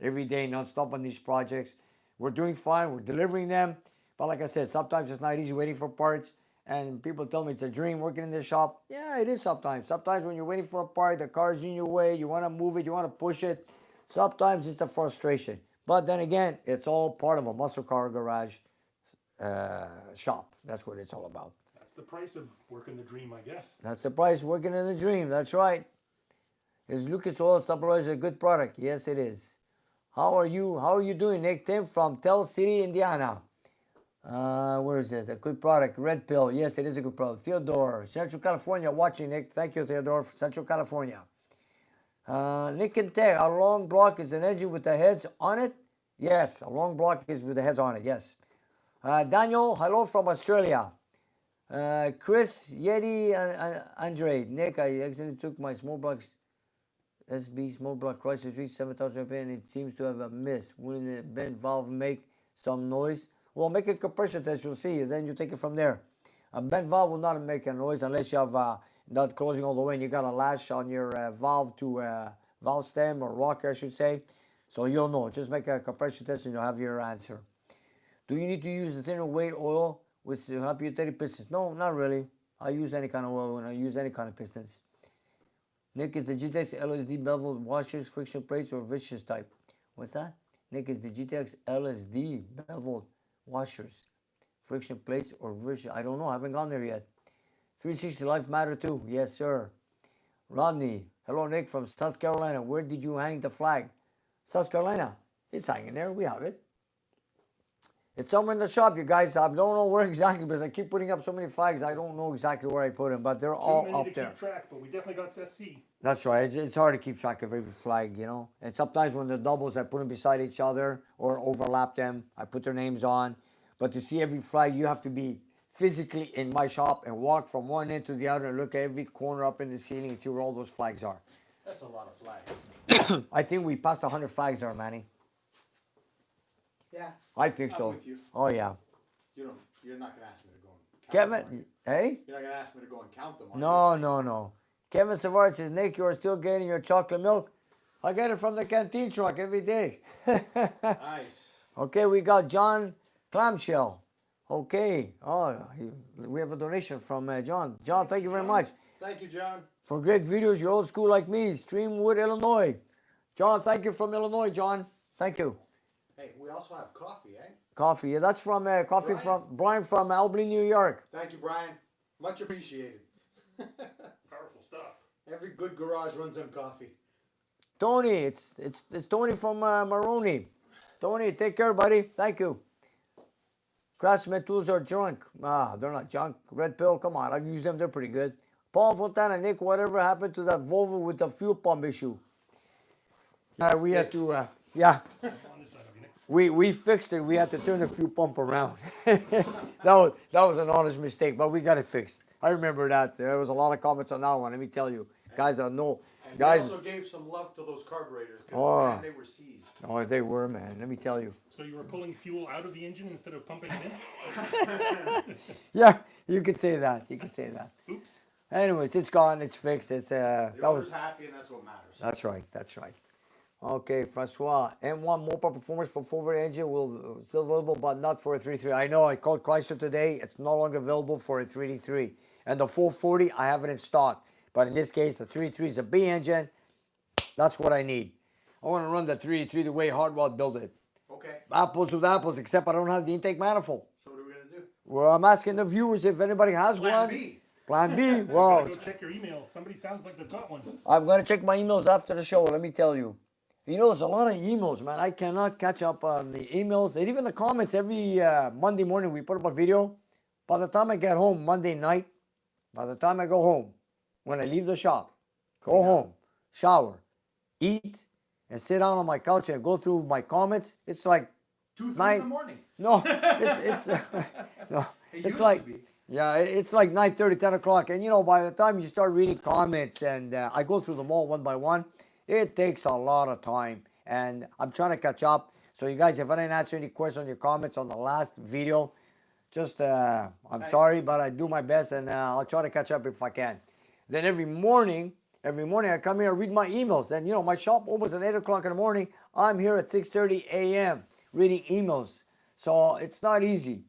every day nonstop on these projects. We're doing fine. We're delivering them. But like I said, sometimes it's not easy waiting for parts. And people tell me it's a dream working in this shop. Yeah, it is sometimes. Sometimes when you're waiting for a part, the car's in your way. You want to move it. You want to push it. Sometimes it's a frustration. But then again, it's all part of a muscle car garage shop. That's what it's all about. That's the price of working the dream, I guess. That's the price working in the dream. That's right. Is Lucas Oil Supply a good product? Yes, it is. How are you? How are you doing, Nick? Tim from Tell City, Indiana. Where is it? A good product. Red Pill. Yes, it is a good product. Theodore, Central California, watching, Nick. Thank you, Theodore, from Central California. Nick and Tech, a long block is an engine with the heads on it? Yes, a long block is with the heads on it, yes. Daniel, hello from Australia. Chris, Yeti, Andre. Nick, I accidentally took my small blocks, SB small block Chrysler reached 7,000 RPM and it seems to have a miss. Wouldn't the bent valve make some noise? Well, make a compression test, you'll see, then you take it from there. A bent valve will not make a noise unless you have not closing all the way and you got a lash on your valve to valve stem or rocker, I should say. So you'll know. Just make a compression test and you'll have your answer. Do you need to use the thinner weight oil with happy 30 pistons? No, not really. I use any kind of oil when I use any kind of pistons. Nick, is the GTX LSD beveled washers, friction plates, or vicious type? What's that? Nick, is the GTX LSD beveled washers, friction plates, or vicious? I don't know. I haven't gone there yet. 360 life matter too. Yes, sir. Rodney, hello, Nick from South Carolina. Where did you hang the flag? South Carolina. It's hanging there. We have it. It's somewhere in the shop, you guys. I don't know where exactly because I keep putting up so many flags. I don't know exactly where I put them, but they're all Too many up to there. keep track, but we definitely got SC. That's right. It's hard to keep track of every flag, you know. And sometimes when they're doubles, I put them beside each other or overlap them. I put their names on. But to see every flag, you have to be physically in my shop and walk from one end to the other and look at every corner up in the ceiling and see where all those flags are. That's a lot of flags. I think we passed 100 flags there, Manny. Yeah. I think I'm so. with you. Oh, yeah. You're not gonna ask me to go and count them, are Kevin, you? hey? You're not gonna ask me to go and count them, are No. Kevin Savard says, Nick, you are still getting your chocolate milk? I get it from the canteen truck every day. you? Nice. Okay, we got John Clamshell. Okay. Oh, we have a donation from John. John, thank you very much. Thank you, John. For great videos, you're old school like me. Streamwood, Illinois. John, thank you from Illinois, John. Thank you. Hey, we also have coffee, eh? Coffee. Yeah, that's from coffee Brian. from Brian from Albany, New York. Thank you, Brian. Much appreciated. Powerful stuff. Every good garage runs on coffee. Tony, it's Tony from Maroni. Tony, take care, buddy. Thank you. Craftsman tools are junk. They're not junk. Red Pill, come on. I've used them. They're pretty good. Paul Fontana, Nick, whatever happened to that Volvo with the fuel pump issue? We had to, yeah. On this side of you, Nick. We fixed it. We had to turn the fuel pump around. that was an honest mistake, but we got it fixed. I remember that. There was a lot of comments on that one. Let me tell you, guys don't know. And Guys, we also gave some love to those carburetors Oh. because they were seized. oh, they were, man. Let me tell you. So you were pulling fuel out of the engine instead of pumping it in? Yeah, you could say that. You could say that. Oops. Anyways, it's gone. It's fixed. It's The that was. owner's happy, and that's what matters. That's right. That's right. Okay, Francois. M1 Mopar Performance for 4-volt engine will still available, but not for a 3.3. I know. I called Chrysler today. It's no longer available for a 3.3. And the 440, I have it in stock. But in this case, the 3.3 is a B engine. That's what I need. I want to run the 3.3 the way Hardwell built it. Okay. Apples with apples, except I don't have the intake manifold. So what are we gonna do? Well, I'm asking the viewers if anybody has Plan one. B. Plan B. Well, Go check your email. Somebody sounds like they've got one. I'm going to check my emails after the show, let me tell you. You know, there's a lot of emails, man. I cannot catch up on the emails. And even the comments every Monday morning, we put up a video. By the time I get home Monday night, by the time I go home, when I leave the shop, go home, shower, eat, and sit down on my couch and go through my comments, it's like 2, 3 in nine. the morning. No, it's no, It it's used like to be. yeah, it's like 9:30, 10 o'clock, and you know by the time you start reading comments and I go through them all one by one, it takes a lot of time, and I'm trying to catch up. So you guys, if I didn't answer any questions on your comments on the last video, just I'm sorry, but I do my best, and I'll try to catch up if I can. Then every morning I come here and read my emails, and you know my shop opens at 8 o'clock in the morning. I'm here at 6:30 a.m. reading emails, so it's not easy.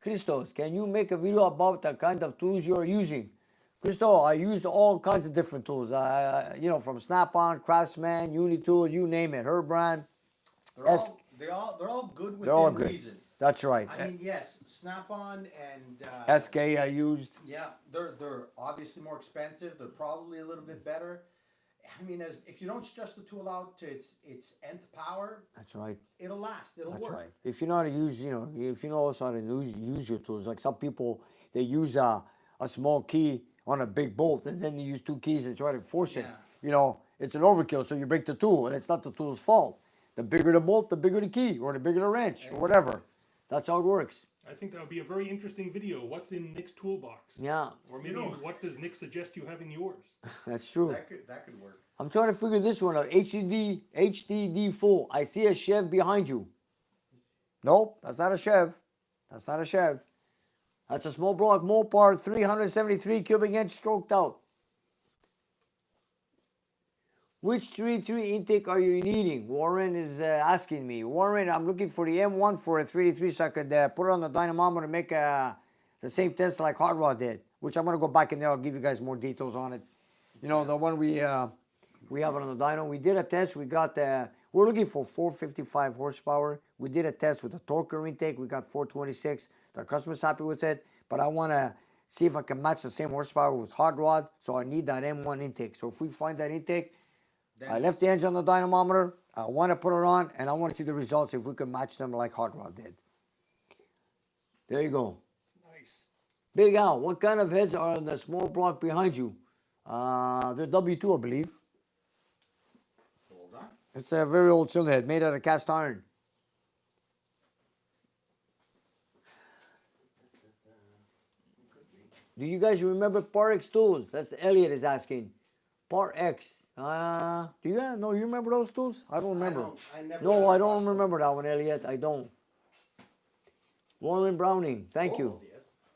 Christos, can you make a video about the kind of tools you're using? Christo, I use all kinds of different tools. You know, from Snap-on, Craftsman, Unitool, you name it, Herbrand. They're all good They're all within good. reason. That's right. I mean, yes, Snap-on and SK I used. yeah, they're obviously more expensive. They're probably a little bit better. I mean, if you don't stress the tool out to its nth power, That's right. it'll last. It'll That's work. right. If you know how to use, you know, if you know also how to use your tools, like some people, they use a small key on a big bolt and then you use 2 keys and try to force it. Yeah. You know, it's an overkill, so you break the tool, and it's not the tool's fault. The bigger the bolt, the bigger the key, or the bigger the wrench, or whatever. That's how it works. I think that would be a very interesting video. What's in Nick's toolbox? Yeah, Or maybe what does Nick suggest you have in yours? that's true. That could work. I'm trying to figure this one out. HDD full. I see a Chev behind you. Nope, that's not a Chev. That's not a Chev. That's a small block Mopar 373 cubic inch stroked out. Which 3.3 intake are you needing? Warren is asking me. Warren, I'm looking for the M1 for a 3.3 so I could put it on the dynamometer and make the same test like Hot Rod did. Which I'm going to go back in there. I'll give you guys more details on it. You know, the one we have it on the dyno. We did a test. We got we're looking for 455 horsepower. We did a test with the torquer intake. We got 426. The customer's happy with it. But I want to see if I can match the same horsepower with Hot Rod. So I need that M1 intake. So if we find that intake, I left the engine on the dynamometer. I want to put it on, and I want to see the results if we can match them like Hot Rod did. There you go. Nice. Big Al, what kind of heads are on the small block behind you? They're W2, I believe. Hold on. It's a very old cylinder head made out of cast iron. Do you guys remember Par X tools? That's Elliot is asking. Par X. Do you guys know? You remember those tools? I don't remember. I never No, ran I don't across them. remember that one, Elliot. I don't. Warren Browning, thank you. Oh,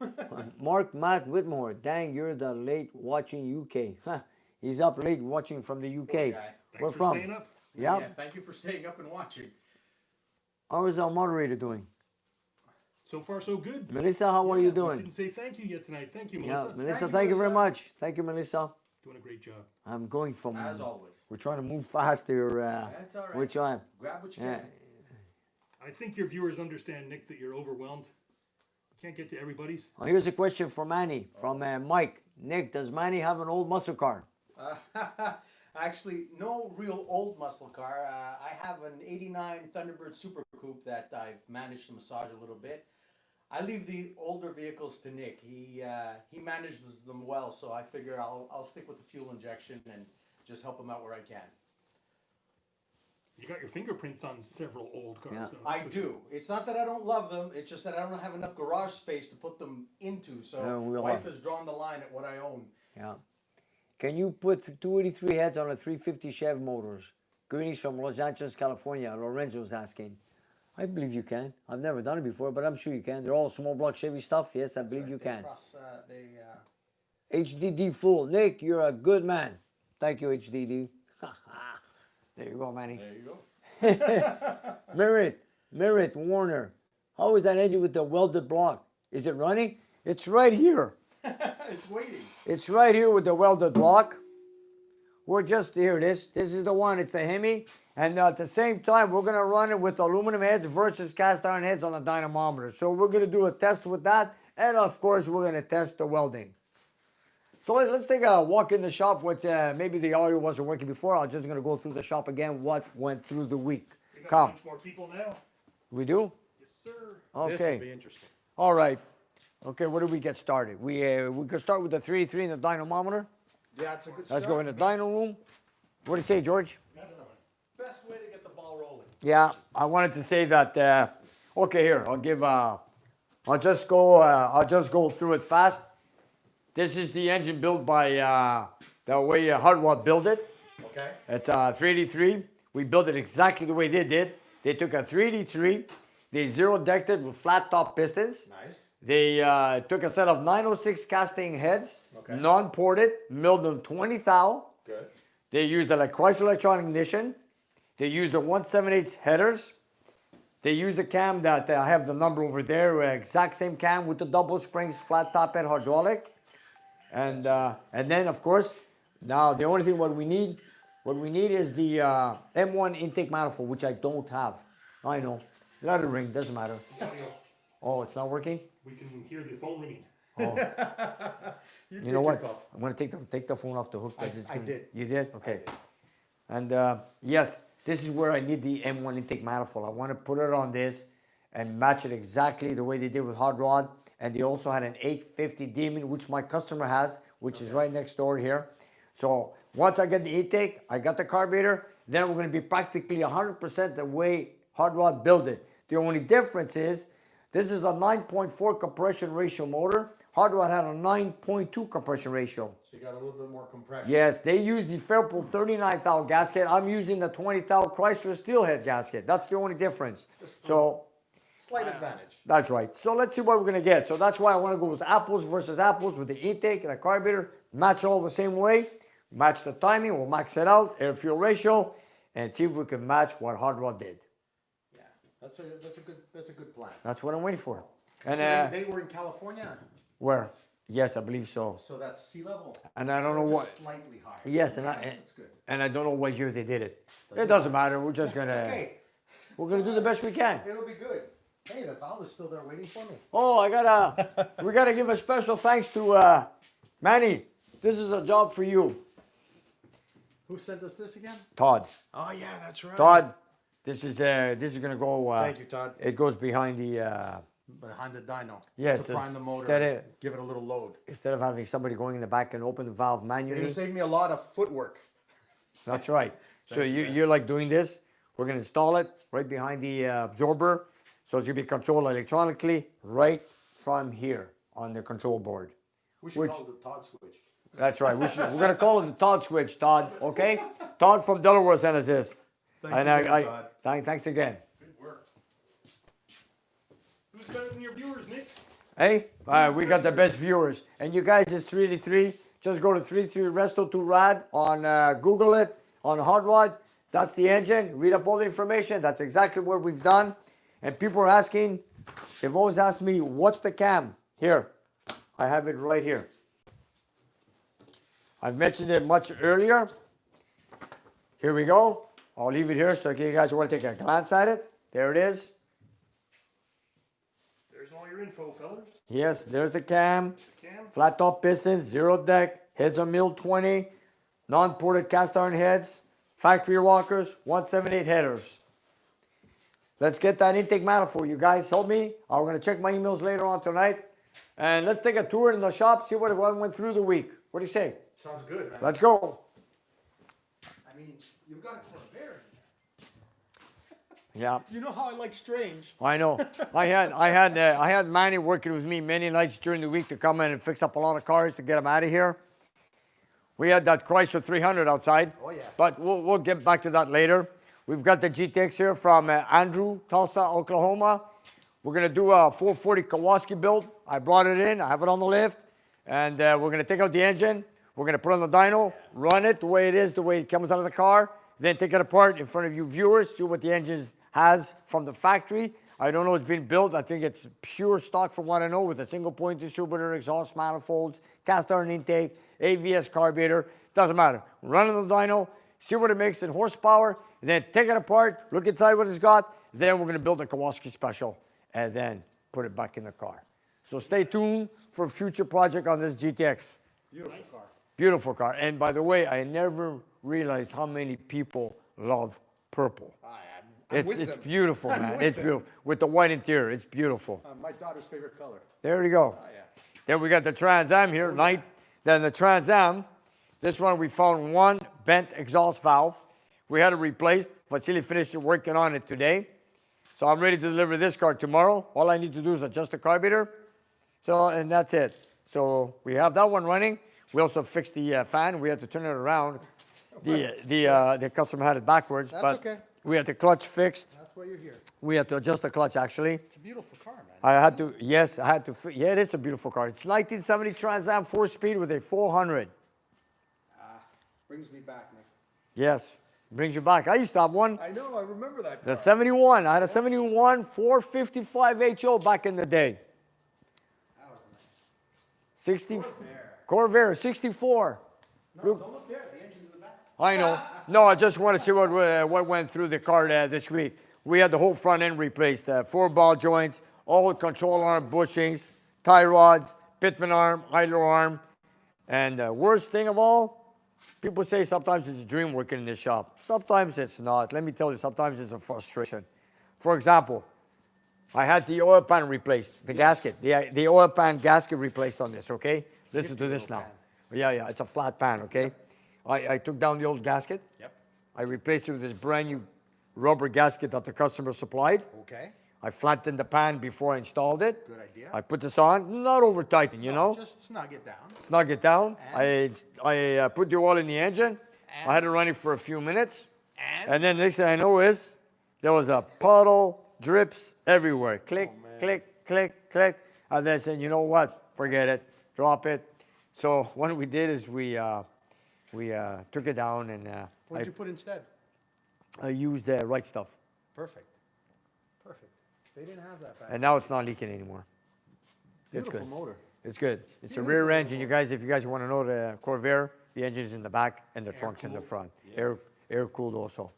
yes. Mark Matt Whitmore, dang, you're the late watching UK. Huh, he's up late watching from the UK. guy. Where Thanks for from? staying up. Yeah. Yeah, thank you for staying up and watching. How is our moderator doing? So far, so good. Melissa, how are you We doing? didn't say thank you yet tonight. Thank you, Yeah, Melissa. Melissa, you, thank you very Melissa. much. Thank you, Melissa. Doing a great job. I'm going from. As always. We're trying to move fast here. That's all right. We're trying. Grab what you Yeah. can. I think your viewers understand, Nick, that you're overwhelmed. You can't get to everybody's. Oh, here's a question from Manny, from Mike. Nick, does Manny have an old muscle car? Actually, no real old muscle car. I have an 89 Thunderbird Super Coupe that I've managed to massage a little bit. I leave the older vehicles to Nick. He manages them well, so I figure I'll stick with the fuel injection and just help him out where I can. You got your fingerprints on several old cars. Yeah. though, I that's for do. sure. It's not that I don't love them. It's just that I don't have enough garage space to put them into. So Yeah, we all wife have. has drawn the line at what I own. Yeah. Can you put 283 heads on a 350 Chev motors? Greetings from Los Angeles, California. Lorenzo's asking. I believe you can. I've never done it before, but I'm sure you can. They're all small block Chevy stuff. Yes, I believe you can. HDD full. Nick, you're a good man. Thank you, HDD. There you go, Manny. There you go. Merritt Warner. How is that engine with the welded block? Is it running? It's right here. It's waiting. It's right here with the welded block. We're just here. This is the one. It's the Hemi. And at the same time, we're going to run it with aluminum heads versus cast iron heads on the dynamometer. So we're going to do a test with that. And of course, we're going to test the welding. So let's take a walk in the shop with maybe the audio wasn't working before. I'm just going to go through the shop again, what went through the week. We got Come. a bunch more people now. We do? Yes, sir. This Okay. will be interesting. All right. Okay, where do we get started? We could start with the 383 and the dynamometer. Yeah, it's a good Let's go in the dyno room. What do you say, George? That's the best way to get the ball rolling. Yeah, I wanted to say that. Okay, here I'll give. I'll just go through it fast. This is the engine built by the way Hard Rod built it. Okay. It's a 383. We built it exactly the way they did. They took a 383. They zero decked it with flat top pistons. Nice. They took a set of 906 casting heads, Okay. non-ported, milled them 20 thou. Good. They used a Chrysler electronic ignition. They used the 178 headers. They used a cam that I have the number over there, exact same cam with the double springs, flat top head hydraulic. And then of course, now the only thing what we need is the M1 intake manifold, which I don't have. I know. Let it ring, doesn't matter. Audio. Oh, it's not working? We can hear the phone ringing. You know what? I'm gonna take the phone off the hook. I did. You did? Okay. And yes, this is where I need the M1 intake manifold. I want to put it on this and match it exactly the way they did with Hot Rod. And they also had an 850 Demon, which my customer has, which is right next door here. So once I get the intake, I got the carburetor, then we're going to be practically 100% the way Hot Rod built it. The only difference is this is a 9.4 compression ratio motor. Hot Rod had a 9.2 compression ratio. So you got a little bit more compression. Yes, they use the Fairpool 39 thou gasket. I'm using the 20 thou Chrysler steelhead gasket. That's the only difference. So Slight advantage. that's right. So let's see what we're gonna get. So that's why I want to go with apples versus apples with the intake and the carburetor. Match all the same way. Match the timing. We'll max it out, air fuel ratio, and see if we can match what Hot Rod did. Yeah, that's a good plan. That's what I'm waiting for. Considering And they were in California, where? Yes, I believe so. so that's sea level. And I don't know Just what. Slightly higher. Yes, and That's good. I don't know what year they did it. It doesn't matter. We're just gonna Okay, we're gonna do the best we can. it'll be good. Hey, the valve is still there waiting for me. Oh, we gotta give a special thanks to Manny. This is a job for you, Who sent us this again? Todd. Oh yeah, that's right. Todd, this is gonna go. Thank you, Todd. It goes behind the. Behind the dyno. Yes, To prime the motor. instead of- give it a little load. Instead of having somebody going in the back and open the valve You're manually. gonna save me a lot of footwork. That's right. So you're like doing this. We're gonna install it right behind the absorber, so it's gonna be controlled electronically right from here on the control board. We should Which- call it the Todd switch. That's right. We're gonna call it the Todd switch, Todd. Okay? Todd from Delaware sent us this. Thanks And again, Todd. thanks again. Good work. Who's better than your viewers, Nick? Hey, we got the best viewers. And you guys, it's 383. Just go to 383 Resto 2 Rad on Google it on Hot Rod. That's the engine. Read up all the information. That's exactly what we've done. And people are asking, they've always asked me, what's the cam? Here, I have it right here. I've mentioned it much earlier. Here we go. I'll leave it here so you guys want to take a glance at it. There it is. There's all your info, fellas. Yes, there's the cam. Cam. Flat top pistons, zero deck, heads are milled 20, non-ported cast iron heads, factory rockers, 178 headers. Let's get that intake manifold. You guys help me. I'm going to check my emails later on tonight. And let's take a tour in the shop, see what went through the week. What do you say? Sounds good, man. Let's go. I mean, you've got it for a bear. Yeah, You know how I like strange. I know. I had Manny working with me many nights during the week to come in and fix up a lot of cars to get them out of here. We had that Chrysler 300 outside. Oh, yeah. But we'll get back to that later. We've got the GTX here from Andrew, Tulsa, Oklahoma. We're going to do a 440 Kawasaki build. I brought it in. I have it on the lift. And we're going to take out the engine. We're going to put it on the dyno, run it the way it is, the way it comes out of the car. Then take it apart in front of you viewers, see what the engine has from the factory. I don't know it's been built. I think it's pure stock from what I know with a single point distributor, exhaust manifolds, cast iron intake, AVS carburetor. Doesn't matter. Run it on the dyno, see what it makes in horsepower, then take it apart, look inside what it's got. Then we're going to build a Kawasaki Special and then put it back in the car. So stay tuned for a future project on this GTX. Beautiful car. Beautiful car. And by the way, I never realized how many people love purple. I'm with It's them. beautiful, I'm man. with It's them. beautiful. With the white interior, it's beautiful. My daughter's favorite color. There you go. Oh, yeah. Then we got the Trans Am here. Then the Trans Am, this one we found one bent exhaust valve. We had it replaced. Vasily finished working on it today. So I'm ready to deliver this car tomorrow. All I need to do is adjust the carburetor. So, and that's it. So we have that one running. We also fixed the fan. We had to turn it around. The customer had it backwards, That's but okay. we had the clutch fixed. That's why you're here. We had to adjust the clutch actually. It's a beautiful car, man. I had to, yes, I had to, yeah, it is a beautiful car. It's 1970 Trans Am 4-speed with a 400. Brings me back, Nick. Yes, brings you back. I used to have one, I know, I remember that the car. 71. I had a 71 455 HO back in the day. That was nice. 60, Corvair, 64. No, don't look there. The engine's in the back. I know. No, I just want to see what went through the car this week. We had the whole front end replaced, 4 ball joints, all control arm bushings, tie rods, pitman arm, idler arm, and worst thing of all, people say sometimes it's a dream working in this shop. Sometimes it's not. Let me tell you, sometimes it's a frustration. For example, I had the oil pan replaced, the gasket, the oil pan gasket replaced on this, okay? Listen to this now. Yeah, it's a flat pan, okay? I took down the old gasket. Yep. I replaced it with this brand new rubber gasket that the customer supplied. Okay. I flattened the pan before I installed it. Good idea. I put this on, not over tighten, you know? Just snug it down. Snug it down. I put the oil in the engine. I had it running for a few minutes. And then next thing I know is there was a puddle, drips everywhere. Click, click, click, click. And then I said, you know what? Forget it. Drop it. So what we did is we took it down and What did you put instead? I used the right stuff. Perfect. Perfect. They didn't have that back. And now it's not leaking anymore. It's Beautiful good. motor. It's good. It's a rear engine, you guys. If you guys want to know the Corvair, the engine's in the back and the trunk's in the front. Air cooled also.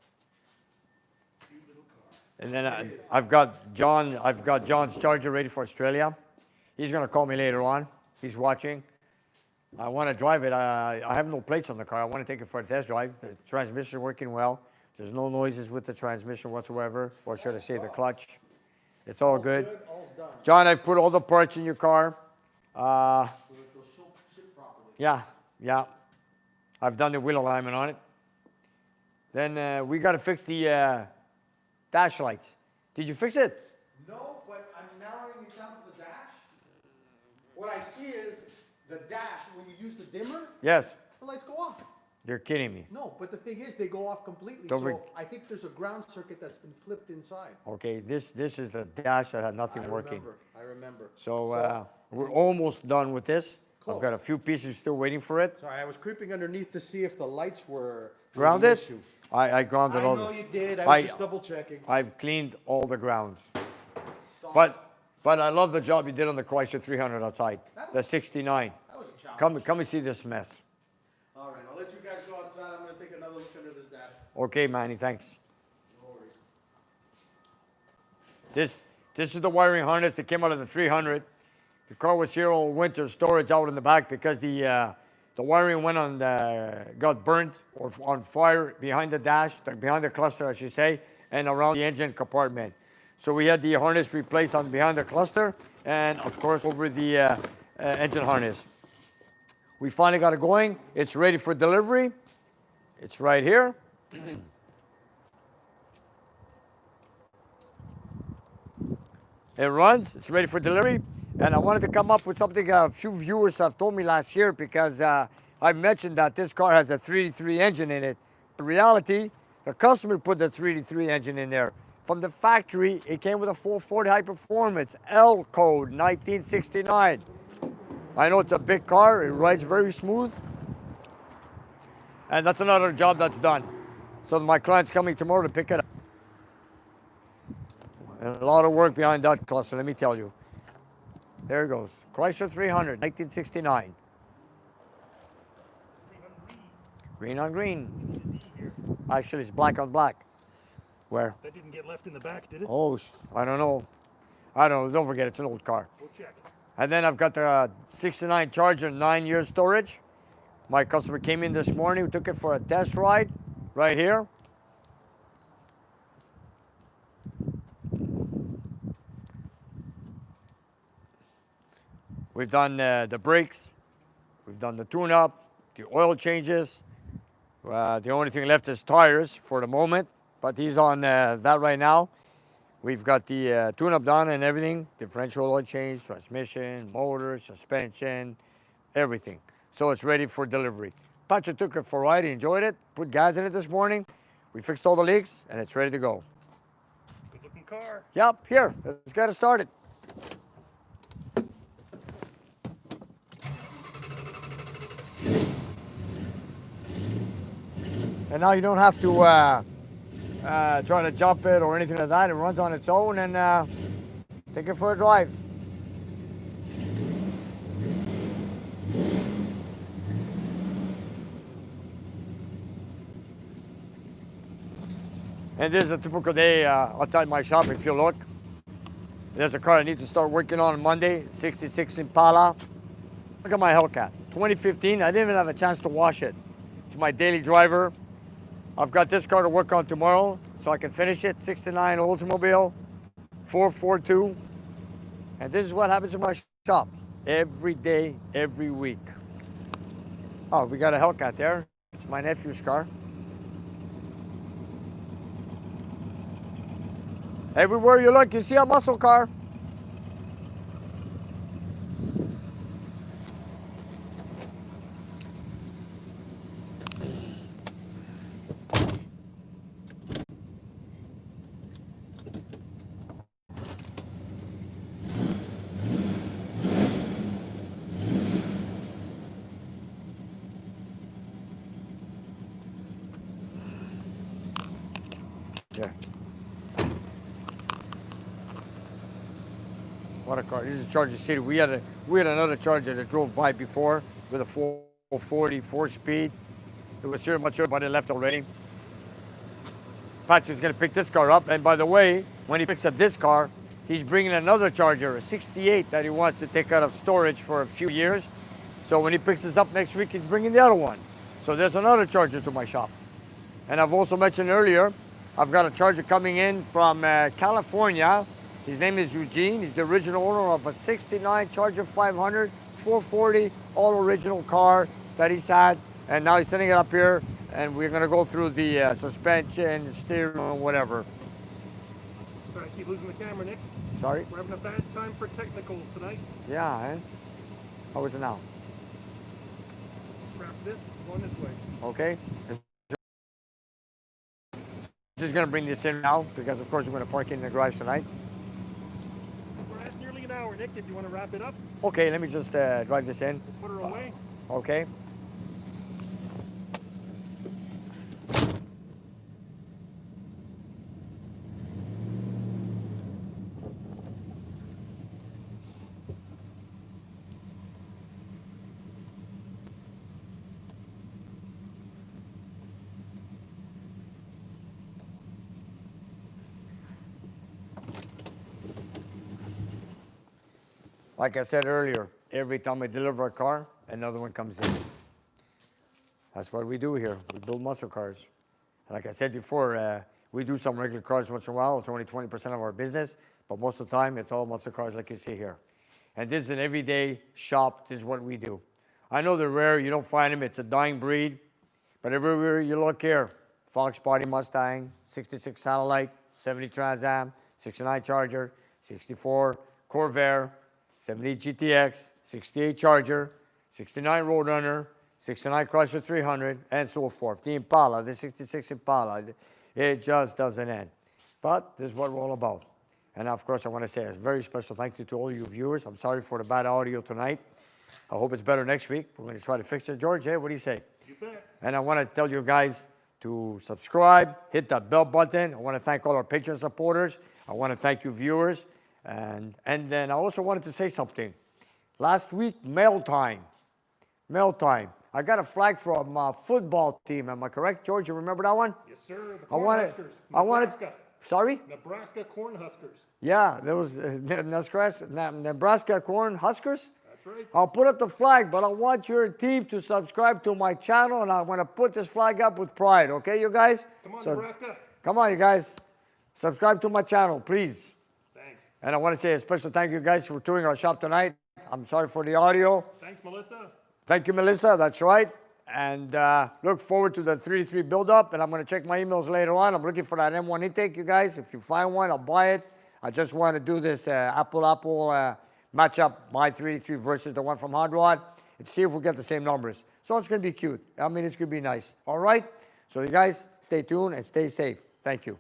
And then I've got John's Charger ready for Australia. He's going to call me later on. He's watching. I want to drive it. I have no plates on the car. I want to take it for a test drive. The transmission is working well. There's no noises with the transmission whatsoever, or should I say the clutch. It's all good. All's done. John, I've put all the parts in your car. So that they'll ship properly. Yeah. I've done the wheel alignment on it. Then we got to fix the dash lights. Did you fix it? No, but I'm narrowing it down to the dash. What I see is the dash, when you use the dimmer, Yes. the lights go off. You're kidding me. No, but the thing is, they go off completely. Don't So I think there's a ground circuit that's been flipped inside. Okay, this is the dash that had nothing working. I remember. So we're almost done with this. Close. I've got a few pieces still waiting for it. Sorry, I was creeping underneath to see if the lights were Grounded? an issue. I grounded I all. know you did. I was just double checking. I've cleaned all the grounds. But I love the job you did on the Chrysler 300 outside. The 69. That was a challenge. Come and see this mess. All right, I'll let you guys go outside. I'm going to take another look under this dash. Okay, Manny, thanks. No worries. This is the wiring harness that came out of the 300. The car was here all winter, storage out in the back because the wiring went on, got burnt or on fire behind the dash, behind the cluster, I should say, and around the engine compartment. So we had the harness replaced on behind the cluster, and of course over the engine harness. We finally got it going. It's ready for delivery. It's right here. It runs, it's ready for delivery. And I wanted to come up with something a few viewers have told me last year because I mentioned that this car has a 383 engine in it. In reality, the customer put the 383 engine in there. From the factory, it came with a 440 high performance, L code 1969. I know it's a big car, it rides very smooth. And that's another job that's done. So my client's coming tomorrow to pick it up. And a lot of work behind that cluster, let me tell you. There it goes. Chrysler 300, 1969. Green on green. Actually, it's black on black. Where? That didn't get left in the back, did it? Oh, I don't know. I don't know. Don't forget, it's an old car. We'll check. And then I've got the 69 Charger, 9-year storage. My customer came in this morning, took it for a test ride right here. We've done the brakes. We've done the tune-up, the oil changes. The only thing left is tires for the moment, but he's on that right now. We've got the tune-up done and everything, differential oil change, transmission, motor, suspension, everything. So it's ready for delivery. Patrick took it for a ride, he enjoyed it, put gas in it this morning. We fixed all the leaks and it's ready to go. Good looking car. Yep, here, let's get it started. And now you don't have to try to jump it or anything like that. It runs on its own and take it for a drive. And this is a typical day outside my shop. If you look, there's a car I need to start working on Monday, 66 Impala. Look at my Hellcat, 2015. I didn't even have a chance to wash it. It's my daily driver. I've got this car to work on tomorrow so I can finish it. 69 Oldsmobile, 442. And this is what happens in my shop every day, every week. Oh, we got a Hellcat there. It's my nephew's car. Everywhere you look, you see a muscle car. There. What a car. This is Charger City. We had another Charger that drove by before with a 440 4-speed. It was very much everybody left already. Patrick's going to pick this car up. And by the way, when he picks up this car, he's bringing another Charger, a 68, that he wants to take out of storage for a few years. So when he picks this up next week, he's bringing the other one. So there's another Charger to my shop. And I've also mentioned earlier, I've got a Charger coming in from California. His name is Eugene. He's the original owner of a 69 Charger 500, 440, all original car that he's had. And now he's setting it up here, and we're going to go through the suspension, steering, whatever. Sorry, I keep losing the camera, Nick. Sorry? We're having a bad time for technicals tonight. Yeah, eh? How is it now? Scrap this, one this way. Okay. Just going to bring this in now because, of course, we're going to park it in the garage tonight. We're at nearly an hour, Nick, if you want to wrap it up. Okay, let me just drive this in. Put her away. Okay. Like I said earlier, every time I deliver a car, another one comes in. That's what we do here. We build muscle cars. And like I said before, we do some regular cars once in a while. It's only 20% of our business, but most of the time, it's all muscle cars like you see here. And this is an everyday shop. This is what we do. I know they're rare. You don't find them. It's a dying breed. But everywhere you look here, Fox Body Mustang, 66 Satellite, 70 Trans Am, 69 Charger, 64 Corvair, 70 GTX, 68 Charger, 69 Roadrunner, 69 Chrysler 300, and so forth. The Impala, the 66 Impala, it just doesn't end. But this is what we're all about. And of course, I want to say a very special thank you to all you viewers. I'm sorry for the bad audio tonight. I hope it's better next week. We're going to try to fix it. George, hey, what do you say? You bet. And I want to tell you guys to subscribe, hit that bell button. I want to thank all our Patreon supporters. I want to thank you viewers. And then I also wanted to say something. Last week, mail time. Mail time. I got a flag from a football team. Am I correct, George? You remember that one? Yes, sir. The Cornhuskers. Nebraska. Sorry? Nebraska Cornhuskers. Yeah, there was Nebraska Cornhuskers. That's right. I'll put up the flag, but I want your team to subscribe to my channel, and I'm going to put this flag up with pride. Okay, you guys? Come on, Nebraska. Come on, you guys. Subscribe to my channel, please. Thanks. And I want to say a special thank you guys for touring our shop tonight. I'm sorry for the audio. Thanks, Melissa. Thank you, Melissa. That's right. And look forward to the 3-3 build-up. And I'm going to check my emails later on. I'm looking for that M1 intake, you guys. If you find one, I'll buy it. I just want to do this apple-apple match up my 3-3 versus the one from Hot Rod and see if we get the same numbers. So it's going to be cute. I mean, it's going to be nice. All right? So you guys, stay tuned and stay safe. Thank you.